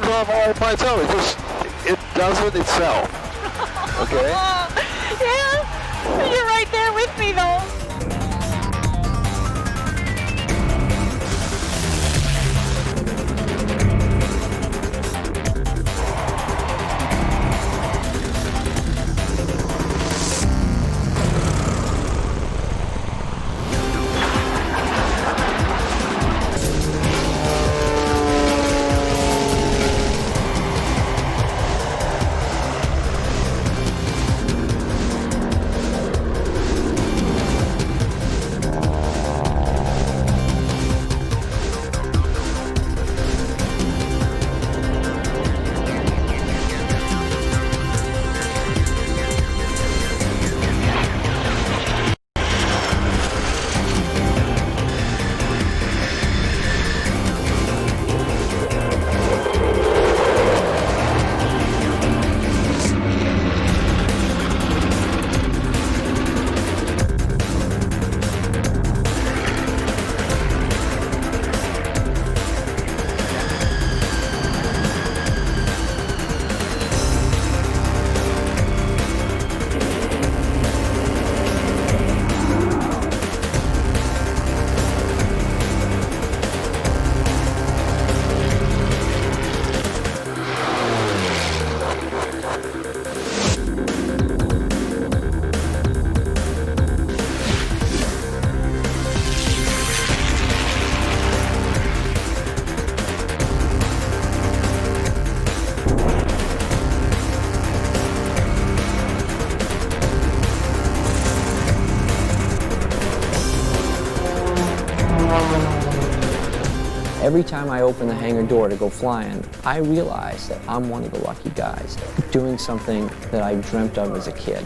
climbs off all by itself. It does it itself. Okay? Yeah, you're right there with me though. Every time I open the hangar door to go flying, I realize that I'm one of the lucky guys doing something that I dreamt of as a kid.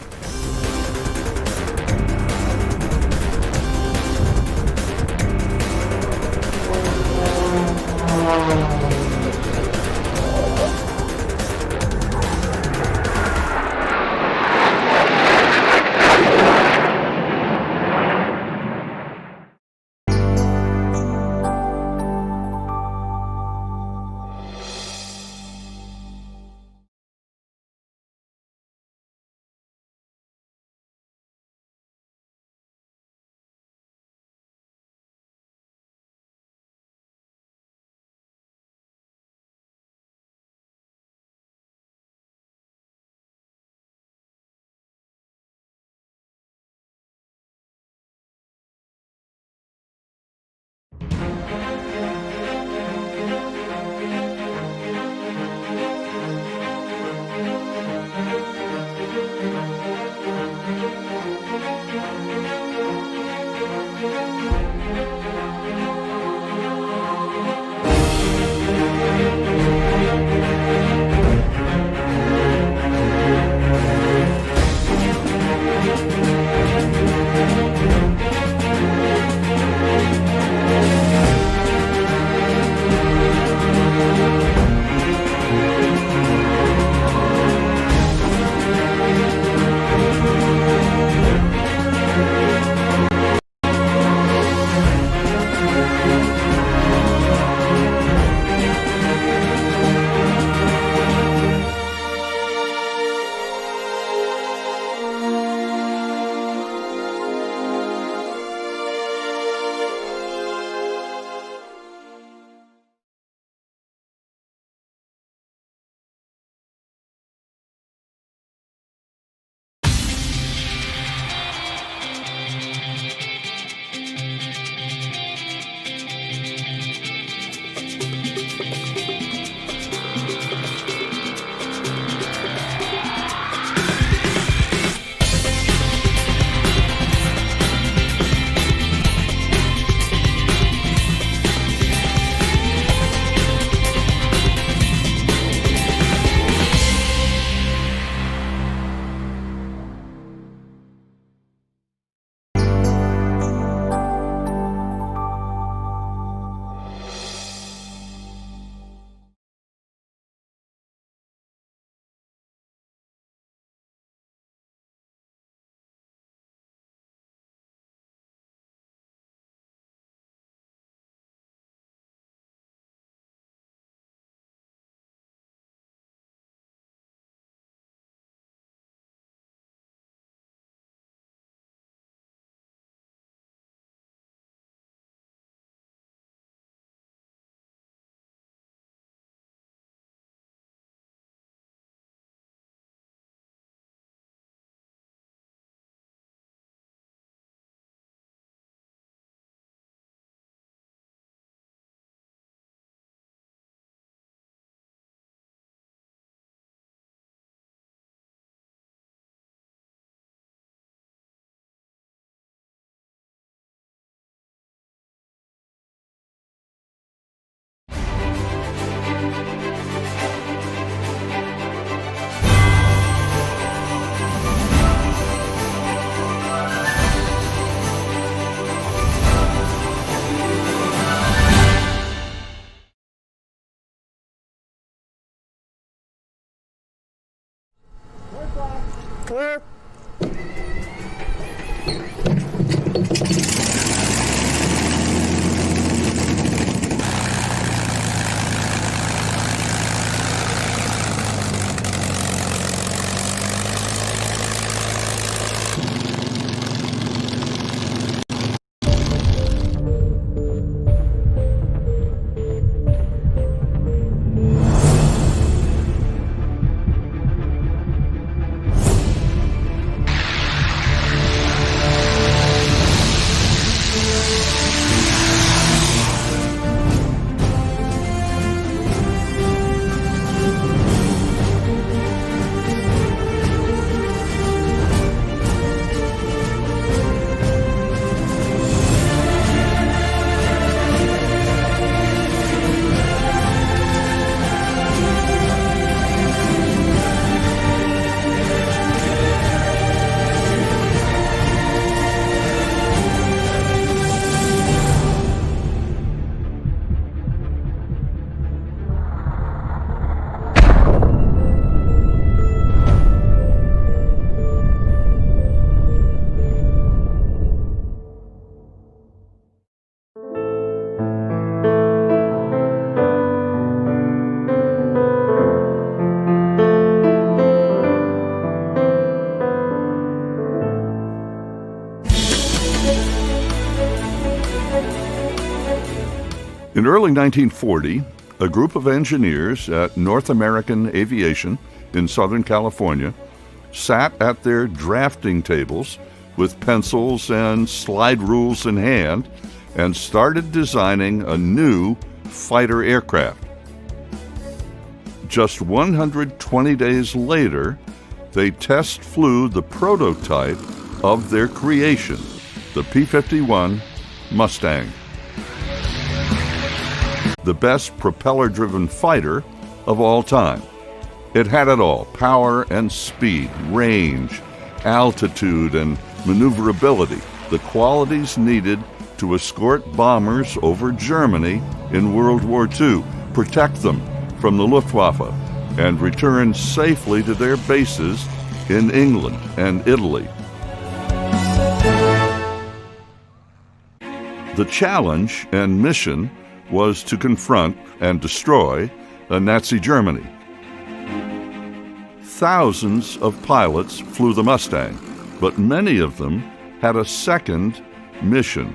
In early 1940, a group of engineers at North American Aviation in Southern California sat at their drafting tables with pencils and slide rules in hand and started designing a new fighter aircraft. Just 120 days later, they test flew the prototype of their creation, the P-51 Mustang, the best propeller-driven fighter of all time. It had it all: power and speed, range, altitude, and maneuverability, the qualities needed to escort bombers over Germany in World War II, protect them from the Luftwaffe, and return safely to their bases in England and Italy. The challenge and mission was to confront and destroy Nazi Germany. Thousands of pilots flew the Mustang, but many of them had a second mission.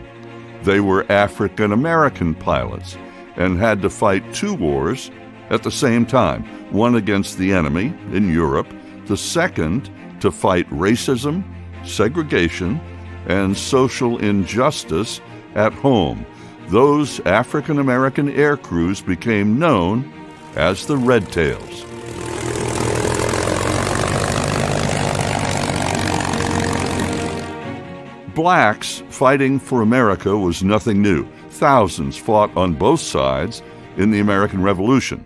They were African American pilots and had to fight two wars at the same time, one against the enemy in Europe, the second to fight racism, segregation, and social injustice at home. Those African American air crews became known as the Red Tails. Blacks fighting for America was nothing new. Thousands fought on both sides in the American Revolution.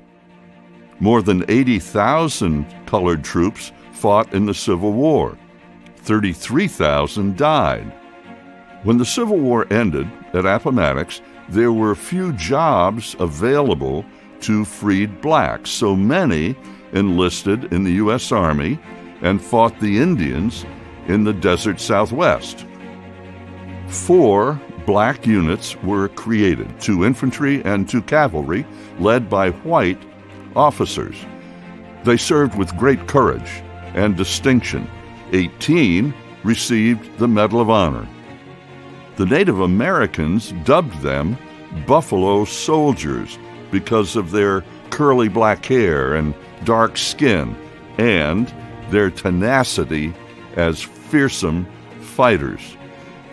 More than 80,000 colored troops fought in the Civil War. 33,000 died. When the Civil War ended at Appomattox, there were few jobs available to freed blacks, so many enlisted in the U.S. Army and fought the Indians in the desert Southwest. 4 black units were created, 2 infantry and 2 cavalry, led by white officers. They served with great courage and distinction. 18 received the Medal of Honor. The Native Americans dubbed them Buffalo Soldiers because of their curly black hair and dark skin and their tenacity as fearsome fighters.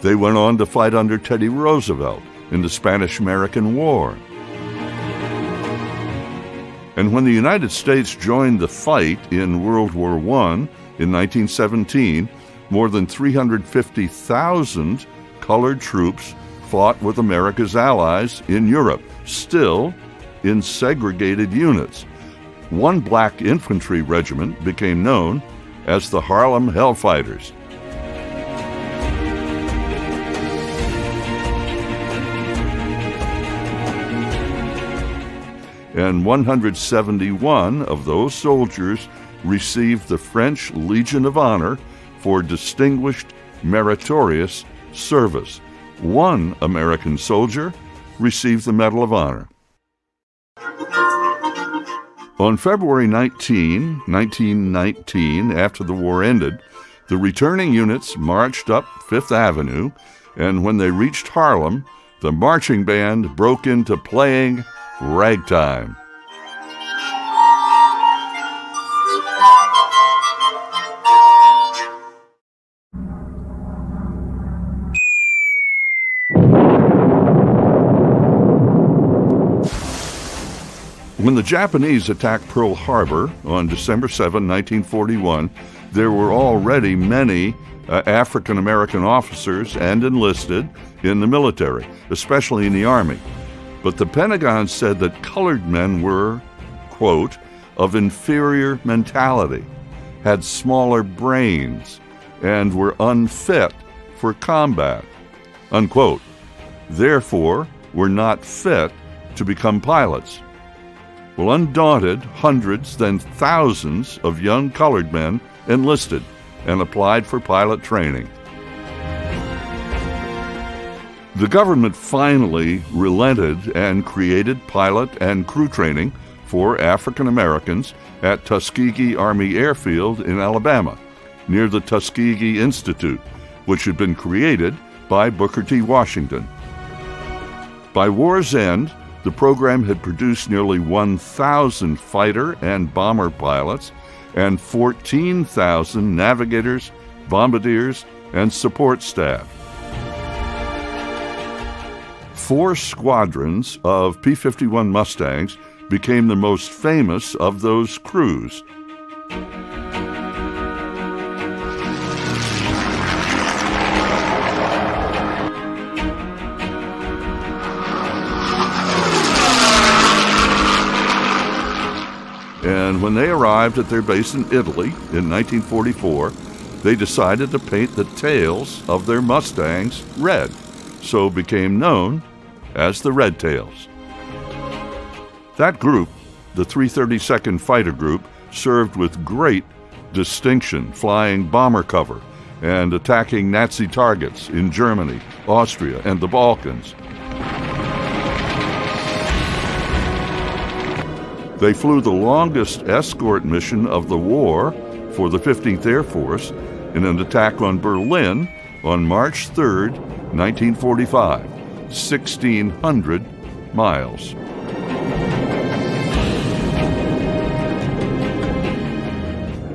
They went on to fight under Teddy Roosevelt in the Spanish-American War. And when the United States joined the fight in World War I in 1917, more than 350,000 colored troops fought with America's allies in Europe, still in segregated units. One black infantry regiment became known as the Harlem Hellfighters. And 171 of those soldiers received the French Legion of Honor for distinguished meritorious service. 1 American soldier received the Medal of Honor. On February 19, 1919, after the war ended, the returning units marched up Fifth Avenue, and when they reached Harlem, the marching band broke into playing ragtime. When the Japanese attacked Pearl Harbor on December 7, 1941, there were already many African American officers and enlisted in the military, especially in the Army. But the Pentagon said that colored men were, quote, of inferior mentality, had smaller brains, and were unfit for combat, unquote. Therefore, were not fit to become pilots. Well, undaunted, hundreds, then thousands of young colored men enlisted and applied for pilot training. The government finally relented and created pilot and crew training for African Americans at Tuskegee Army Air Field in Alabama, near the Tuskegee Institute, which had been created by Booker T. Washington. By war's end, The program had produced nearly 1,000 fighter and bomber pilots and 14,000 navigators, bombardiers, and support staff. 4 squadrons of P-51 Mustangs became the most famous of those crews. And when they arrived at their base in Italy in 1944, they decided to paint the tails of their Mustangs red, so became known as the Red Tails. That group, the 332nd Fighter Group, served with great distinction, flying bomber cover and attacking Nazi targets in Germany, Austria, and the Balkans. They flew the longest escort mission of the war for the 15th Air Force in an attack on Berlin on March 3, 1945, 1,600 miles.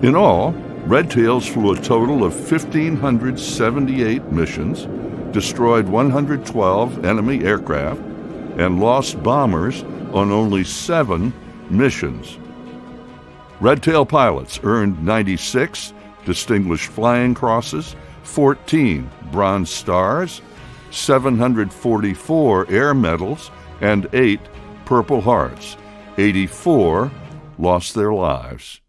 In all, Red Tails flew a total of 1,578 missions, destroyed 112 enemy aircraft, and lost bombers on only 7 missions. Red Tail pilots earned 96 Distinguished Flying Crosses, 14 Bronze Stars, 744 Air Medals, and 8 Purple Hearts. 84 lost their lives.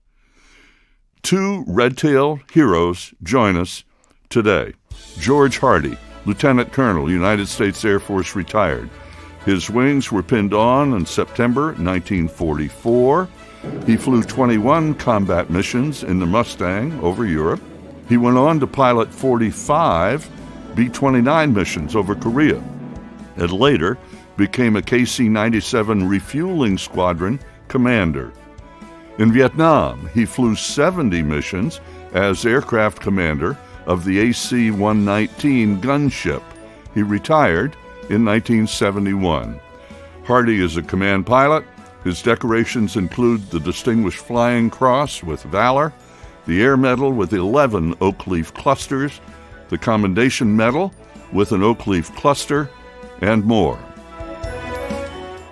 2 Red Tail heroes join us today. George Hardy, Lieutenant Colonel, United States Air Force, retired. His wings were pinned on in September 1944. He flew 21 combat missions in the Mustang over Europe. He went on to pilot 45 B-29 missions over Korea, and later became a KC-97 refueling squadron commander. In Vietnam, he flew 70 missions as aircraft commander of the AC-119 gunship. He retired in 1971. Hardy is a command pilot. His decorations include the Distinguished Flying Cross with Valor, the Air Medal with 11 oak leaf clusters, the Commendation Medal with an oak leaf cluster, and more.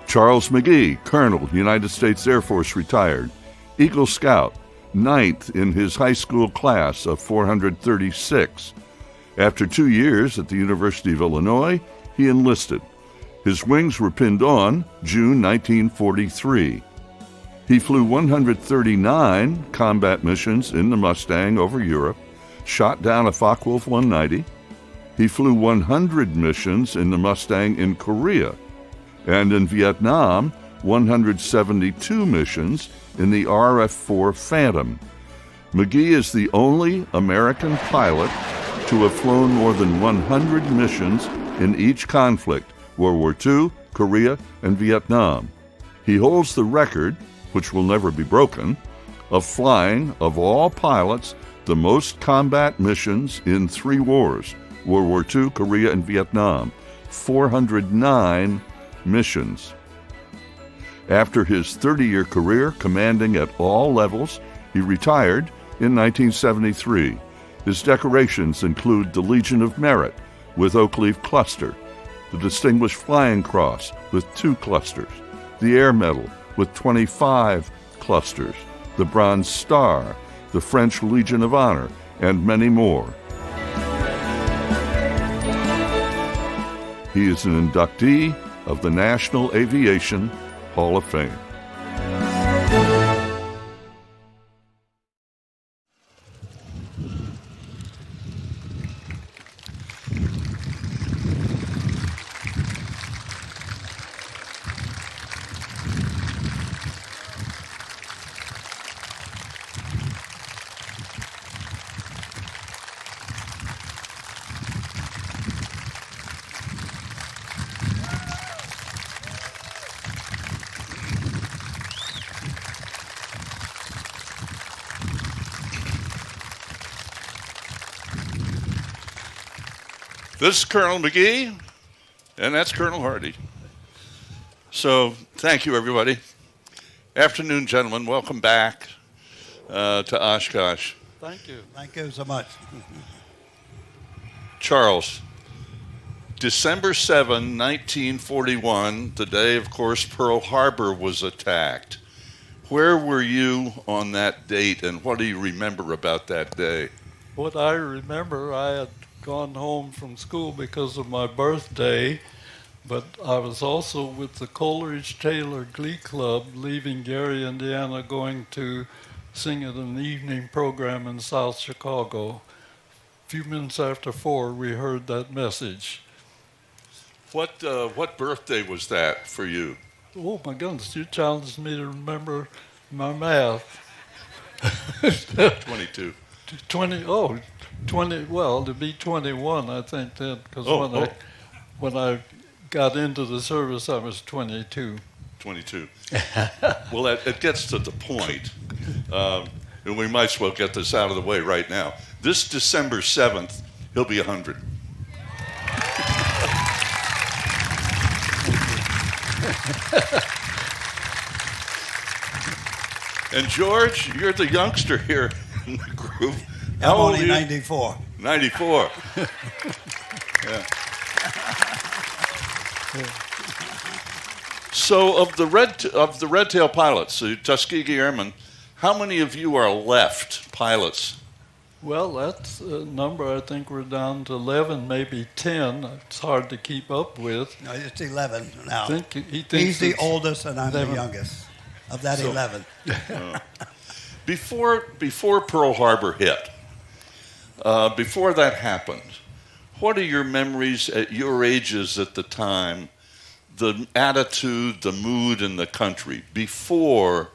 Charles McGee, Colonel, United States Air Force, retired. Eagle Scout, 9th in his high school class of 436. After 2 years at the University of Illinois, he enlisted. His wings were pinned on June 1943. He flew 139 combat missions in the Mustang over Europe, shot down a Focke-Wulf 190. He flew 100 missions in the Mustang in Korea, and in Vietnam, 172 missions in the RF-4 Phantom. McGee is the only American pilot to have flown more than 100 missions in each conflict, World War II, Korea, and Vietnam. He holds the record, which will never be broken, of flying, of all pilots, the most combat missions in 3 wars, World War II, Korea, and Vietnam, 409 missions. After his 30-year career commanding at all levels, he retired in 1973. His decorations include the Legion of Merit with oak leaf cluster, the Distinguished Flying Cross with 2 clusters, the Air Medal with 25 clusters, the Bronze Star, the French Legion of Honor, and many more. He is an inductee of the National Aviation Hall of Fame. This is Colonel McGee, and that's Colonel Hardy. So, thank you, everybody. Afternoon, gentlemen. Welcome back to Oshkosh. Thank you. Thank you so much. Charles, December 7, 1941, the day, of course, Pearl Harbor was attacked. Where were you on that date, and what do you remember about that day? What I remember, I had gone home from school because of my birthday, but I was also with the Coleridge Taylor Glee Club leaving Gary, Indiana, going to sing at an evening program in South Chicago. A few minutes after 4, we heard that message. What birthday was that for you? Oh my goodness, you challenged me to remember my math. 22. 20, well, to be 21, I think then, because when I got into the service, I was 22. 22. Well, it gets to the point, and we might as well get this out of the way right now. This December 7th, he'll be 100. And George, you're the youngster here in the group. I'm only 94. 94. Yeah. So of the red tail pilots, the Tuskegee Airmen, how many of you are left pilots? Well, that's a number. I think we're down to 11, maybe 10. It's hard to keep up with. No, it's 11 now. He thinks He's the it's oldest, and I'm 11. the youngest of that 11. Before Pearl Harbor hit, before that happened, what are your memories at your ages at the time, the attitude, the mood in the country before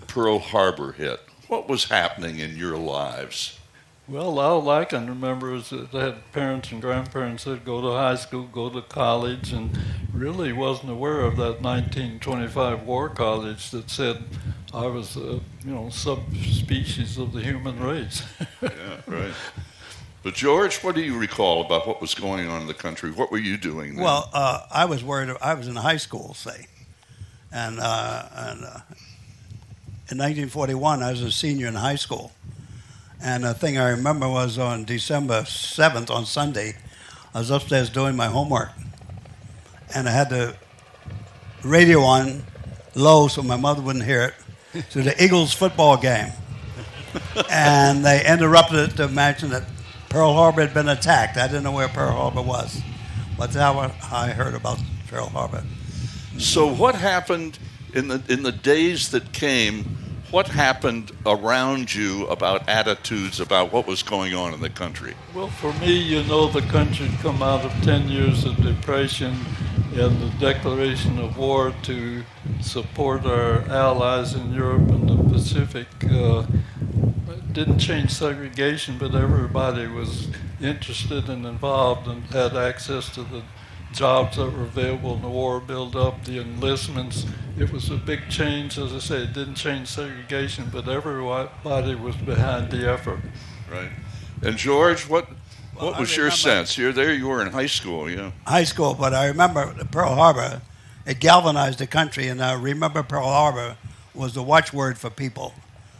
Pearl Harbor hit? What was happening in your lives? Well, all I can remember is that I had parents and grandparents that go to high school, go to college, and really wasn't aware of that 1925 War College that said I was a subspecies of the human race. Yeah, right. But George, what do you recall about what was going on in the country? What were you doing then? Well, I was worried. I was in high school, say, and in 1941, I was a senior in high school. And the thing I remember was on December 7th, on Sunday, I was upstairs doing my homework. And I had the radio on low so my mother wouldn't hear it, to the Eagles football game. And they interrupted it to mention that Pearl Harbor had been attacked. I didn't know where Pearl Harbor was. But that's how I heard about Pearl Harbor. So what happened in the days that came? What happened around you about attitudes about what was going on in the country? Well, for me, the country had come out of 10 years of depression and the declaration of war to support our allies in Europe and the Pacific. Didn't change segregation, but everybody was interested and involved and had access to the jobs that were available in the war build-up, the enlistments. It was a big change. As I say, it didn't change segregation, but everybody was behind the effort. Right. And George, what was your sense? You were in high school, yeah. High school, but I remember Pearl Harbor, it galvanized the country, and I remember Pearl Harbor was the watchword for people.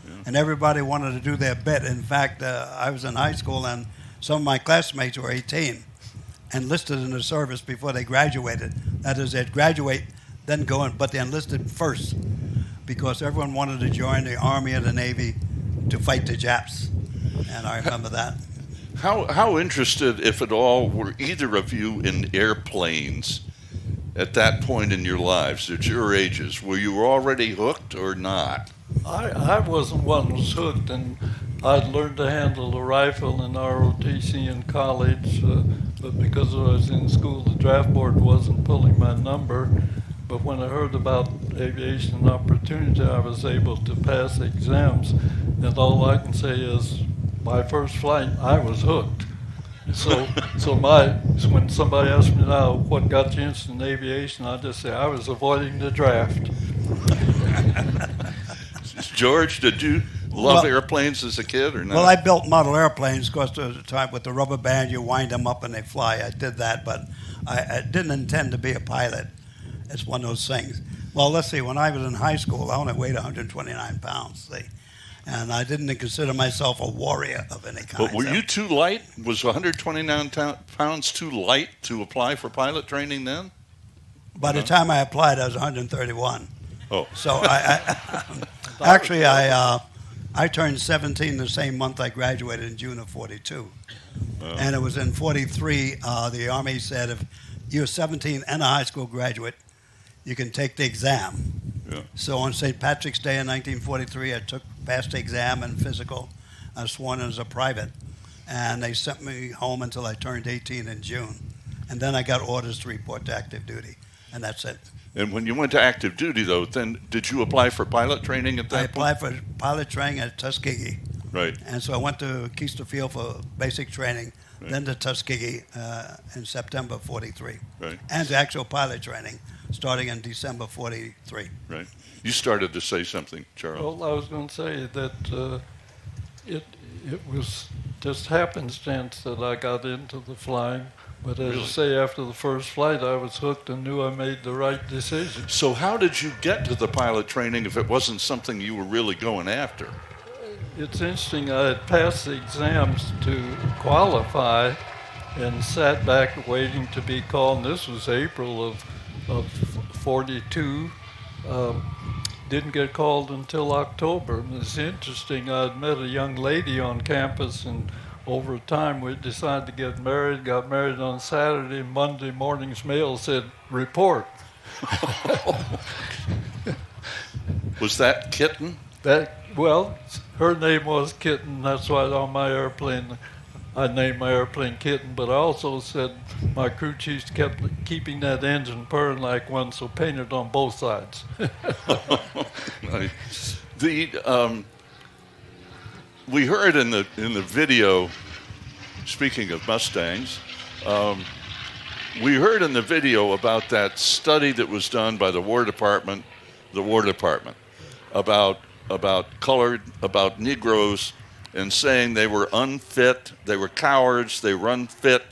Yeah. And everybody wanted to do their bit. In fact, I was in high school, and some of my classmates were 18. Enlisted in the service before they graduated. That is, they'd graduate, then go in, but they enlisted first because everyone wanted to join the Army or the Navy to fight the Japs. And I remember that. How interested, if at all, were either of you in airplanes at that point in your lives, at your ages? Were you already hooked or not? I wasn't one who was hooked, and I'd learned to handle the rifle in ROTC in college, but because I was in school, the draft board wasn't pulling my number. But when I heard about aviation opportunity, I was able to pass exams, and all I can say is, my first flight, I was hooked. So when somebody asks me now, what got you interested in aviation, I just say I was avoiding the draft. George, did you love airplanes as a kid or not? Well, I built model airplanes, of course, at the time with the rubber band, you wind them up and they fly. I did that, but I didn't intend to be a pilot. it's one of those things. Well, let's see, when I was in high school, I only weighed 129 pounds, see. And I didn't consider myself a warrior of any kind. But were you too light? Was 129 pounds too light to apply for pilot training then? By the time I applied, I was 131. Oh. So I turned 17 the same month I graduated in June of 42. And it was in 43, the Army said if you're 17 and a high school graduate, you can take the exam. Yeah. So on St. Patrick's Day in 1943, I passed the exam and physical. I was sworn in as a private. And they sent me home until I turned 18 in June. And then I got orders to report to active duty. And that's it. And when you went to active duty, though, then did you apply for pilot training at that I point? applied for pilot training at Tuskegee. Right. And so I went to Keister Field for basic training, then to Tuskegee in September 43. Right. And the actual pilot training starting in December 43. Right. You started to say something, Charles. Well, I was going to say that it was just happenstance that I got into the flying. But as I say, after the first flight, I was hooked and knew I made the right decision. So how did you get to the pilot training if it wasn't something you were really going after? It's interesting. I had passed the exams to qualify and sat back waiting to be called. And this was April of 42. Didn't get called until October. And it's interesting. I'd met a young lady on campus, and over time we decided to get married. Got married on Saturday. Monday morning's mail said, report. Was that Kitten? Well, her name was Kitten. That's why on my airplane, I named my airplane Kitten. But I also said my crew chiefs kept keeping that engine purring like one, so painted on both sides. We heard in the video, speaking of Mustangs, we heard in the video about that study that was done by the War Department, about Negroes, and saying they were unfit, they were cowards, they were unfit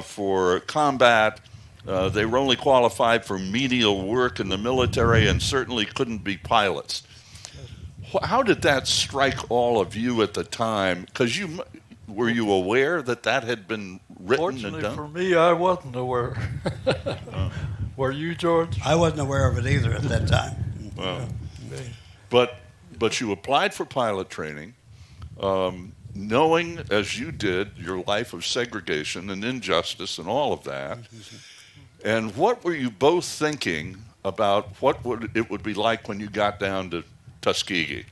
for combat. They were only qualified for menial work in the military and certainly couldn't be pilots. How did that strike all of you at the time? Because were you aware that had been written and done? Fortunately for me, I wasn't aware. Were you, George? I wasn't aware of it either at that time. Wow. But you applied for pilot training, knowing, as you did, your life of segregation and injustice and all of that. And what were you both thinking about what it would be like when you got down to Tuskegee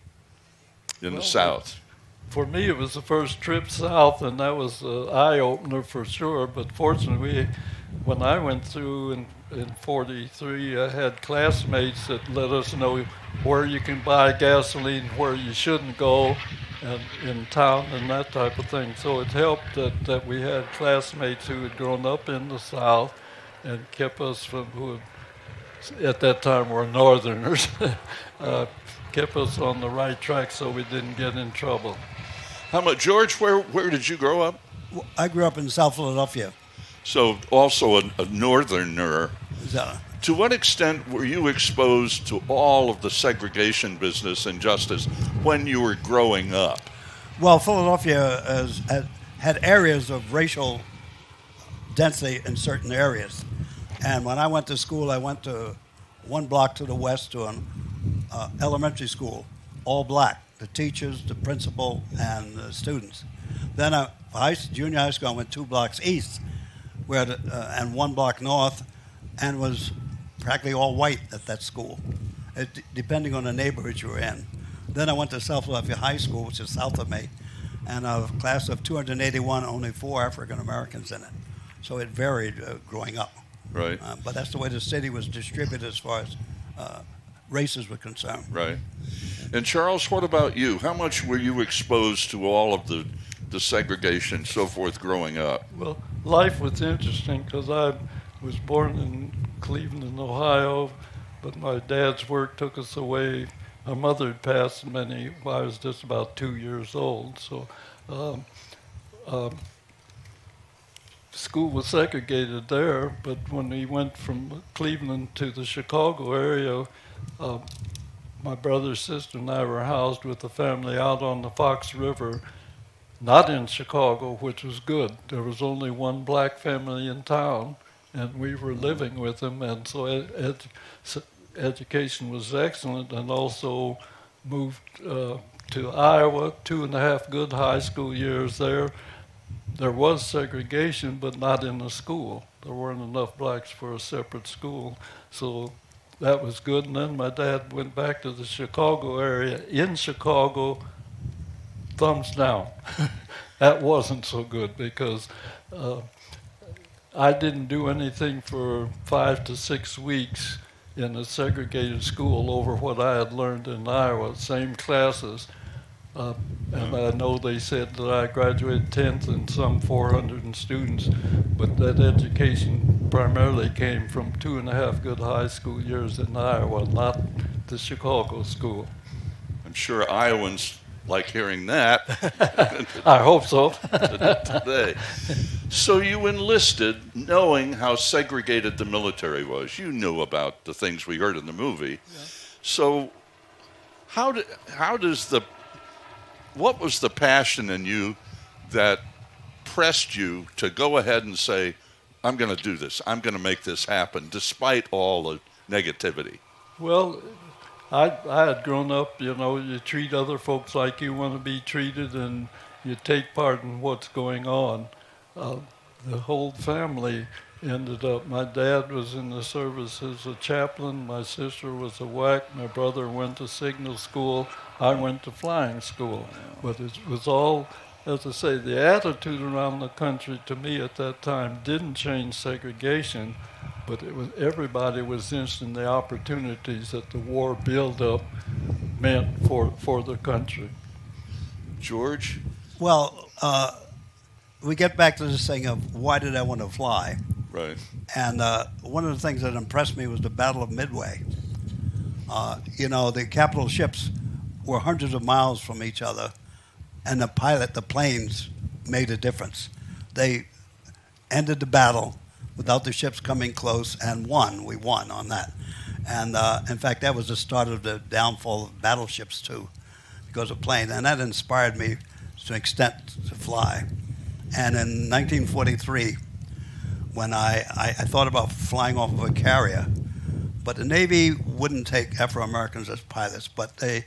in the South? For me, it was the first trip south, and that was an eye-opener for sure. But fortunately, when I went through in 43, I had classmates that let us know where you can buy gasoline, where you shouldn't go, and in town and that type of thing. So it helped that we had classmates who had grown up in the South and kept us from, who at that time were Northerners, kept us on the right track so we didn't get in trouble. How much, George? Where did you grow up? I grew up in South Philadelphia. So also a Northerner. So, to what extent were you exposed to all of the segregation business and justice when you were growing up? well, Philadelphia had areas of racial density in certain areas. And when I went to school, I went to one block to the west to an elementary school, all black, the teachers, the principal, and the students. Then junior high school, I went 2 blocks east, and 1 block north, and was practically all white at that school, depending on the neighborhood you were in. Then I went to South Philadelphia High School, which is south of me, and a class of 281, only 4 African Americans in it. So it varied growing up. Right. But that's the way the city was distributed as far as races were concerned. Right. And Charles, what about you? How much were you exposed to all of the segregation and so forth growing up? Well, life was interesting because I was born in Cleveland, Ohio, but my dad's work took us away. My mother had passed when I was just about 2 years old. So school was segregated there, but when we went from Cleveland to the Chicago area, my brother, sister, and I were housed with the family out on the Fox River, not in Chicago, which was good. There was only one black family in town, and we were living with them, and so education was excellent, and also moved to Iowa, 2.5 good high school years there. There was segregation, but not in the school. There weren't enough blacks for a separate school, so that was good. And then my dad went back to the Chicago area. In Chicago, thumbs down. That wasn't so good because I didn't do anything for 5 to 6 weeks in a segregated school over what I had learned in Iowa, same classes. And I know they said that I graduated 10th in some 400 students, but that education primarily came from 2.5 good high school years in Iowa, not the Chicago school. I'm sure Iowans like hearing that. I hope so. Today. So you enlisted knowing how segregated the military was. You knew about the things we heard in the movie. Yeah. So what was the passion in you that pressed you to go ahead and say, I'm going to do this, I'm going to make this happen, despite all the negativity? Well, I had grown up, you treat other folks like you want to be treated, and you take part in what's going on. The whole family ended up, my dad was in the service as a chaplain, my sister was a WAC, my brother went to signal school, I went to flying school. But it was all, as I say, the attitude around the country to me at that time didn't change segregation, but it was everybody was interested in the opportunities that the war buildup meant for the country. George? Well, we get back to this thing of why did I want to fly? Right. And one of the things that impressed me was the Battle of Midway. The capital ships were hundreds of miles from each other, and the planes made a difference. They ended the battle without the ships coming close and won. We won on that. And in fact, that was the start of the downfall of battleships too, because of planes. And that inspired me to an extent to fly. And in 1943, when I thought about flying off of a carrier, but the Navy wouldn't take Afro-Americans as pilots, but the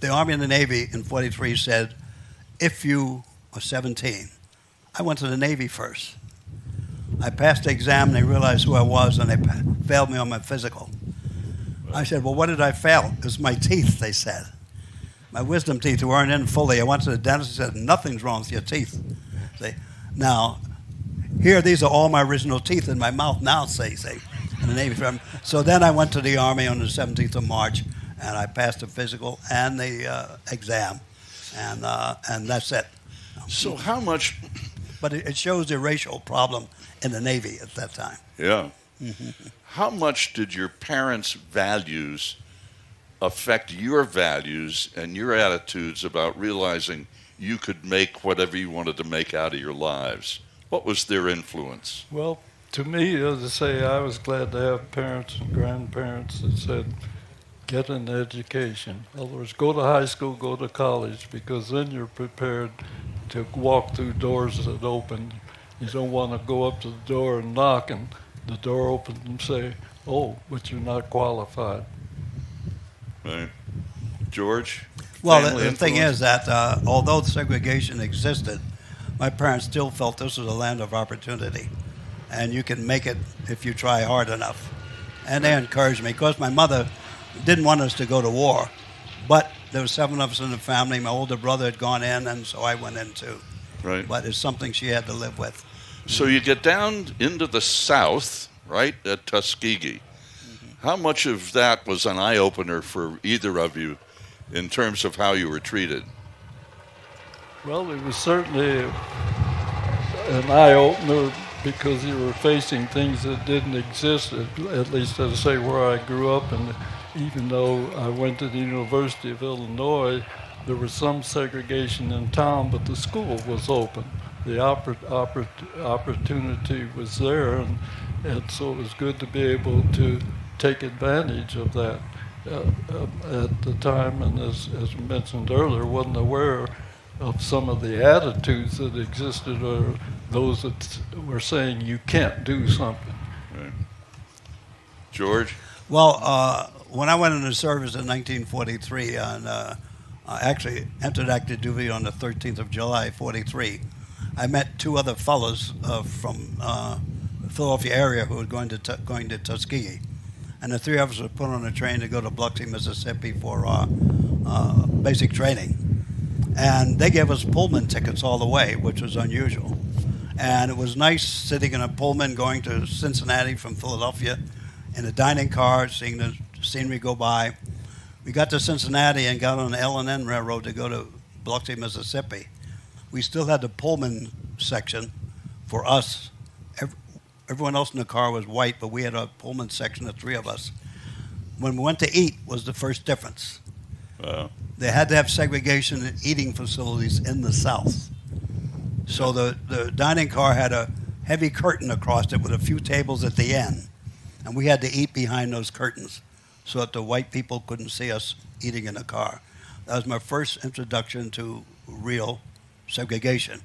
Army and the Navy in 43 said, if you are 17, I went to the Navy first. I passed the exam, and they realized who I was, and they failed me on my physical. I said, well, what did I fail? It was my teeth, they said. My wisdom teeth weren't in fully. I went to the dentist and said, nothing's wrong with your teeth. Now, here, these are all my original teeth in my mouth now, say, in the Navy. So then I went to the Army on the 17th of March, and I passed the physical and the exam, and that's it. So how much? But it shows the racial problem in the Navy at that time. Yeah. Mm-hmm. How much did your parents' values affect your values and your attitudes about realizing you could make whatever you wanted to make out of your lives? What was their influence? Well, to me, as I say, I was glad to have parents and grandparents that said, get an education. In other words, go to high school, go to college, because then you're prepared to walk through doors that open. You don't want to go up to the door and knock, and the door opens and say, oh, but you're not qualified. Right. George? Well, the thing is that although segregation existed, my parents still felt this was a land of opportunity, and you can make it if you try hard enough. And they encouraged me, because my mother didn't want us to go to war, but there were 7 of us in the family. My older brother had gone in, and so I went in too. Right. But it's something she had to live with. So you get down into the South, right, at Tuskegee. Mm-hmm. How much of that was an eye-opener for either of you in terms of how you were treated? Well, it was certainly an eye-opener because you were facing things that didn't exist, at least as I say, where I grew up. And even though I went to the University of Illinois, there was some segregation in town, but the school was open. the opportunity was there, and so it was good to be able to take advantage of that. At the time, and as mentioned earlier, wasn't aware of some of the attitudes that existed, or those that were saying you can't do something. Right. George? Well, when I went into service in 1943, and I actually entered active duty on the 13th of July, 43, I met two other fellows from the Philadelphia area who were going to Tuskegee. And the three of us were put on a train to go to Biloxi, Mississippi for basic training. And they gave us Pullman tickets all the way, which was unusual. And it was nice sitting in a Pullman going to Cincinnati from Philadelphia in a dining car, seeing the scenery go by. We got to Cincinnati and got on the L&N Railroad to go to Biloxi, Mississippi. We still had the Pullman section for us. Everyone else in the car was white, but we had a Pullman section of three of us. When we went to eat was the first difference. They had to have segregation in eating facilities in the South. So the dining car had a heavy curtain across it with a few tables at the end. And we had to eat behind those curtains so that the white people couldn't see us eating in the car. That was my first introduction to real segregation.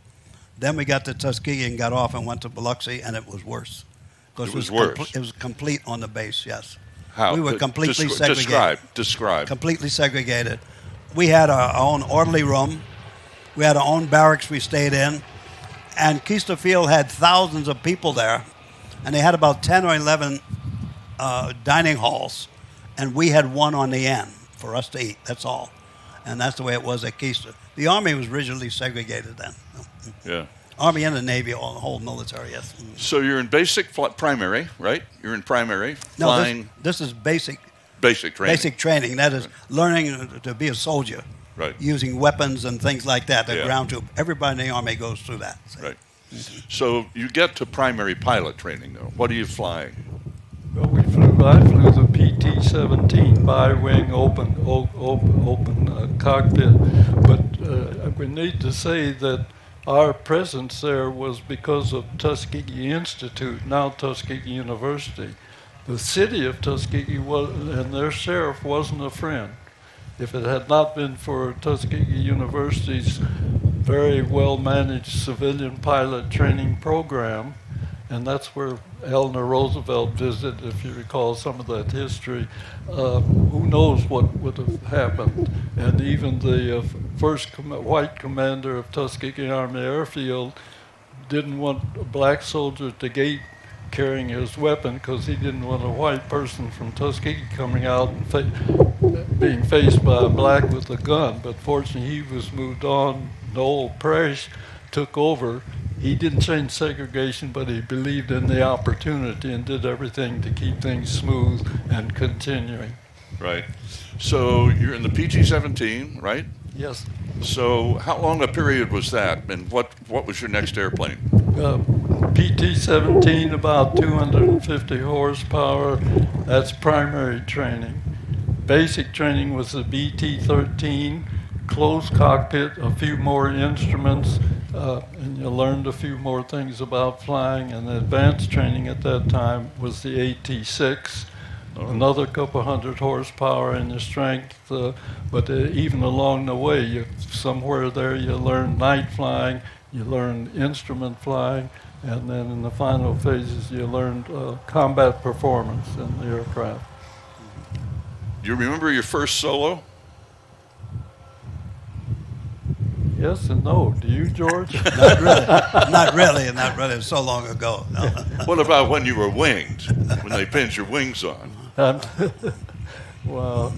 Then we got to Tuskegee and got off and went to Biloxi, and it was worse. It was worse. It was complete on the base, yes. How? We were completely segregated. Describe. Completely segregated. We had our own orderly room. We had our own barracks we stayed in. And Keister Field had thousands of people there, and they had about 10 or 11 dining halls, and we had one on the end for us to eat, that's all. And that's the way it was at Keister. The Army was originally segregated then. Yeah. Army and the Navy, all the whole military, yes. So you're in basic primary, right? You're in primary, flying. No, this is basic training. Basic training. That is learning to be a soldier. Right. Using weapons and things like that, the Yeah. ground troop. Everybody in the Army goes through that. Right. So you get to primary pilot training, though. What are you flying? Well, I flew the PT-17 bi-wing open cockpit, but we need to say that our presence there was because of Tuskegee Institute, now Tuskegee University. The city of Tuskegee and their sheriff wasn't a friend. If it had not been for Tuskegee University's very well-managed civilian pilot training program, and that's where Eleanor Roosevelt visited, if you recall some of that history, who knows what would have happened. And even the first white commander of Tuskegee Army Air Field didn't want a black soldier at the gate carrying his weapon because he didn't want a white person from Tuskegee coming out and being faced by a black with a gun. But fortunately, he was moved on. Noel Parrish took over. He didn't change segregation, but he believed in the opportunity and did everything to keep things smooth and continuing. Right. So you're in the PT-17, right? Yes. So how long a period was that, and what was your next airplane? PT-17, about 250 horsepower. That's primary training. Basic training was the BT-13, closed cockpit, a few more instruments, and you learned a few more things about flying. And the advanced training at that time was the AT-6, another couple hundred horsepower in your strength. But even along the way, somewhere there you learned night flying, you learned instrument flying, and then in the final phases you learned combat performance in the aircraft. Do you remember your first solo? Yes and no. Do you, George? Not really. Not really. It was so long ago. No. What about when you were winged, when they pinned your wings on? Well,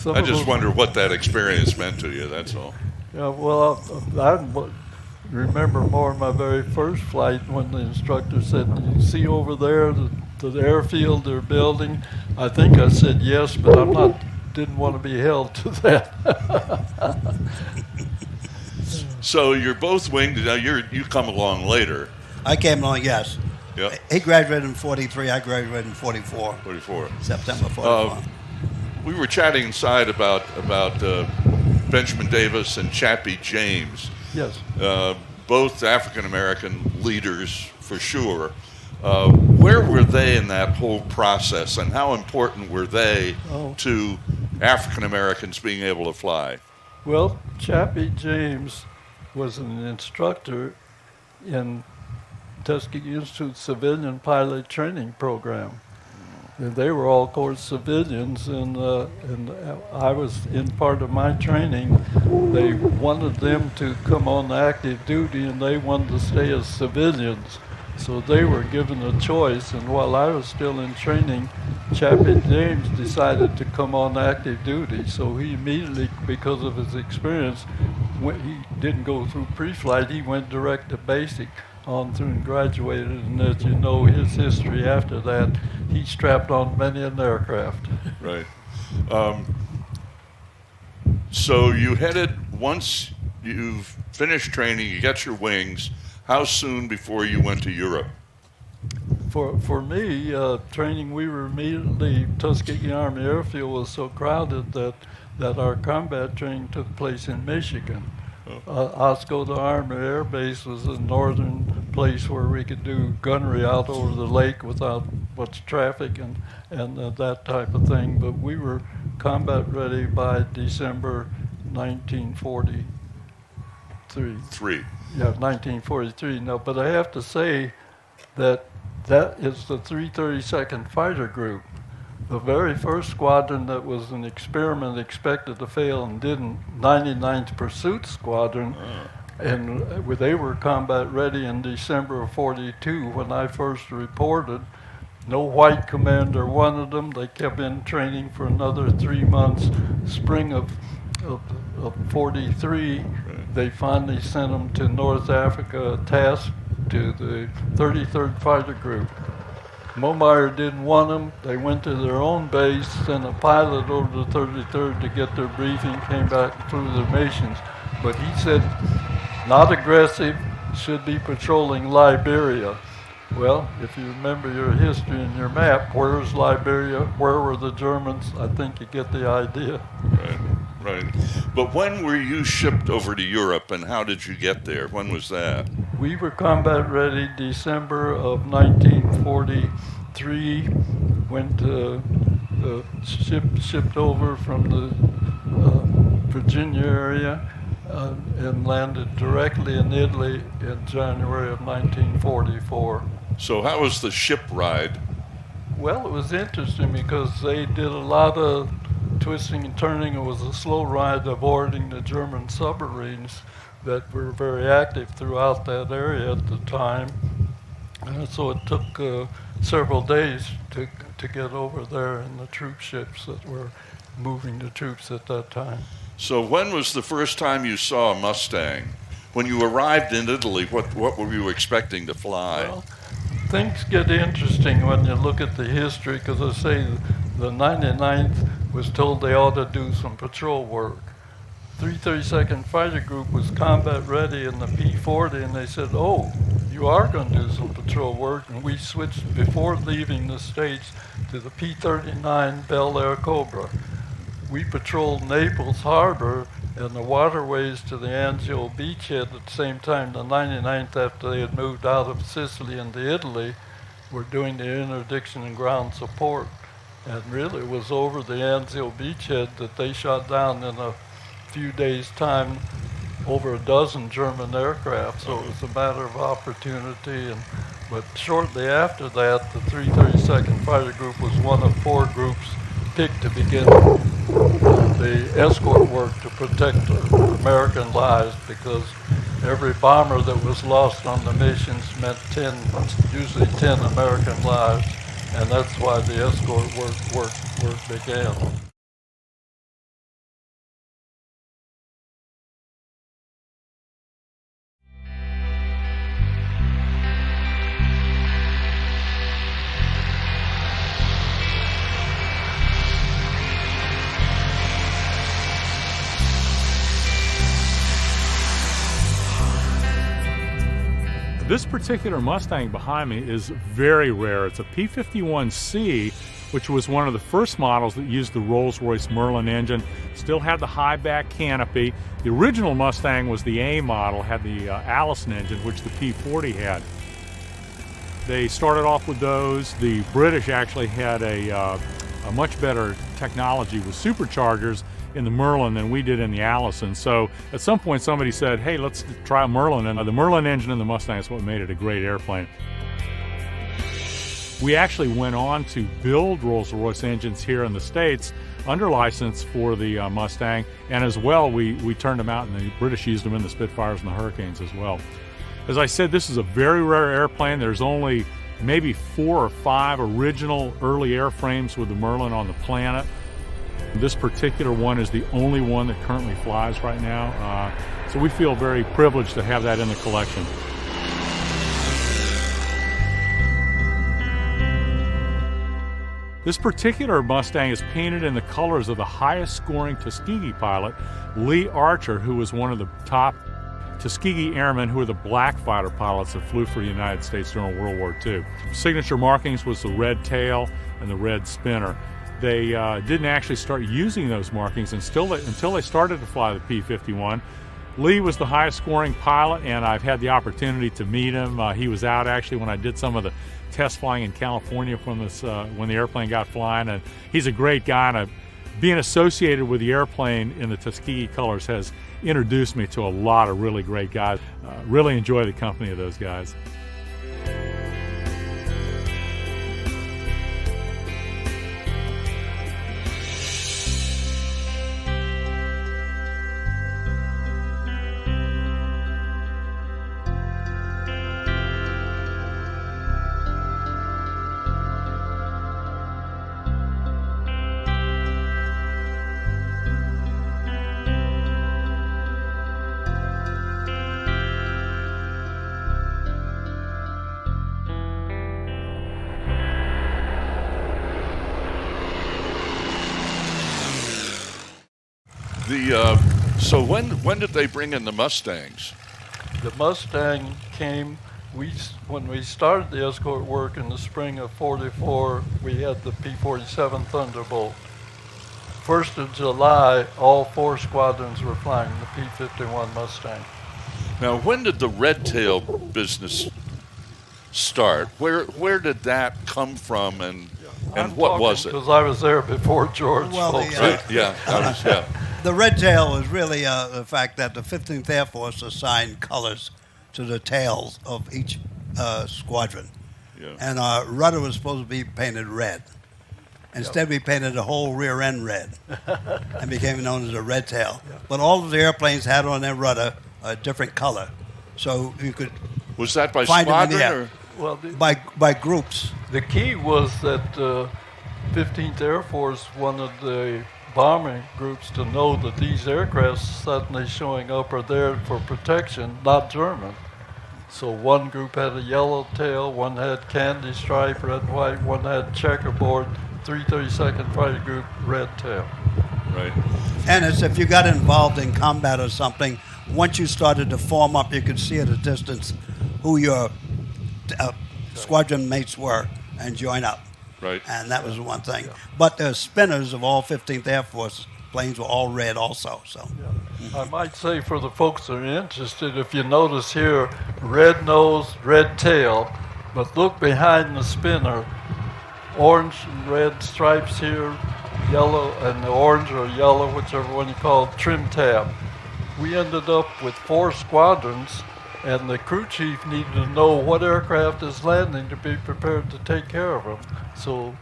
I just wonder what that experience meant to you, that's all. Yeah, well, I remember more my very first flight when the instructor said, "You see over there the airfield they're building?" I think I said yes, but didn't want to be held to that. So you're both winged. Now you come along later. I came along, yes. Yeah. He graduated in 43. I graduated in 44. 44. September 44. We were chatting inside about Benjamin Davis and Chappie James. Yes. both African American leaders for sure. Where were they in that whole process, and how important were they to African Americans being able to fly? Well, Chappie James was an instructor in Tuskegee Institute Civilian Pilot Training Program. And they were all, of course, civilians, and I was in part of my training. They wanted them to come on active duty, and they wanted to stay as civilians. So they were given a choice, and while I was still in training, Chappie James decided to come on active duty. So he immediately, because of his experience, he didn't go through pre-flight, he went direct to basic on through and graduated, and as you know, his history after that, he strapped on many an aircraft. Right. So you headed, once you've finished training, you got your wings, how soon before you went to Europe? For me, training, we were immediately, Tuskegee Army Air Field was so crowded that our combat training took place in Michigan. Oscoda Army Air Base was a northern place where we could do gunnery out over the lake without much traffic and that type of thing. But we were combat ready by December 1943. Yeah, 1943. No, but I have to say that is the 332nd Fighter Group. The very first squadron that was an experiment expected to fail and didn't, 99th Pursuit Squadron, and they were combat ready in December of 42 when I first reported. No white commander wanted them. They kept in training for another 3 months. Spring of 43, they finally sent them to North Africa, tasked to the 33rd Fighter Group. Momeyer didn't want them. They went to their own base, sent a pilot over to the 33rd to get their briefing, came back through their missions. But he said, not aggressive, should be patrolling Liberia. Well, if you remember your history and your map, where's Liberia? Where were the Germans? I think you get the idea. Right. But when were you shipped over to Europe, and how did you get there? When was that? We were combat ready December of 1943. Went shipped over from the Virginia area and landed directly in Italy in January of 1944. So how was the ship ride? Well, it was interesting because they did a lot of twisting and turning. It was a slow ride avoiding the German submarines that were very active throughout that area at the time. So it took several days to get over there in the troop ships that were moving the troops at that time. So when was the first time you saw a Mustang? When you arrived in Italy, what were you expecting to fly? Well, things get interesting when you look at the history, because I say the 99th was told they ought to do some patrol work. 332nd Fighter Group was combat ready in the P-40, and they said, oh, you are going to do some patrol work, and we switched before leaving the States to the P-39 Bell Airacobra. We patrolled Naples Harbor and the waterways to the Anzio beachhead at the same time. The 99th, after they had moved out of Sicily into Italy, were doing the interdiction and ground support. And really it was over the Anzio beachhead that they shot down in a few days' time over a dozen German aircraft. So it was a matter of opportunity. But shortly after that, the 332nd Fighter Group was one of 4 groups picked to begin the escort work to protect American lives, because every bomber that was lost on the missions meant usually 10 American lives, and that's why the escort work began. This particular Mustang behind me is very rare. It's a P-51C, which was one of the first models that used the Rolls-Royce Merlin engine. Still had the high back canopy. The original Mustang was the A model, had the Allison engine, which the P-40 had. They started off with those. The British actually had a much better technology with superchargers in the Merlin than we did in the Allison. So at some point somebody said, hey, let's try a Merlin, and the Merlin engine in the Mustang is what made it a great airplane. We actually went on to build Rolls-Royce engines here in the States under license for the Mustang, and as well we turned them out and the British used them in the Spitfires and the Hurricanes as well. As I said, this is a very rare airplane. There's only maybe 4 or 5 original early airframes with the Merlin on the planet. This particular one is the only one that currently flies right now. So we feel very privileged to have that in the collection. This particular Mustang is painted in the colors of the highest scoring Tuskegee pilot, Lee Archer, who was one of the top Tuskegee Airmen, who were the black fighter pilots that flew for the United States during World War II. Signature markings was the red tail and the red spinner. They didn't actually start using those markings until they started to fly the P-51. Lee was the highest scoring pilot, and I've had the opportunity to meet him. He was out actually when I did some of the test flying in California when the airplane got flying, and he's a great guy, and being associated with the airplane in the Tuskegee colors has introduced me to a lot of really great guys. Really enjoy the company of those guys. So when did they bring in the Mustangs? The Mustang came, when we started the escort work in the spring of '44, we had the P-47 Thunderbolt. 1st of July, all 4 squadrons were flying the P-51 Mustang. Now, when did the red tail business start? Where did that come from, and what was it? Because I was there before George. Well, Yeah. The red tail was really the fact that the 15th Air Force assigned colors to the tails of each squadron. Yeah. And our rudder was supposed to be painted red. Instead, we painted the whole rear end red and became known as a red tail. But all of the airplanes had on their rudder a different color. So you could Was that by find them in squadron the air. or? Well, By groups. the key was that 15th Air Force wanted the bombing groups to know that these aircraft suddenly showing up are there for protection, not German. So one group had a yellow tail, one had candy stripe, red and white, one had checkerboard, 332nd Fighter Group, red tail. Right. And it's if you got involved in combat or something, once you started to form up, you could see at a distance who your squadron mates were and join up. Right. And that was one thing. But the spinners of all 15th Air Force planes were all red also. So. I might say for the folks that are interested, if you notice here, red nose, red tail, but look behind the spinner, orange and red stripes here, yellow, and the orange or yellow, whichever one you call it, trim tab. We ended up with 4 squadrons, and the crew chief needed to know what aircraft is landing to be prepared to take care of them. So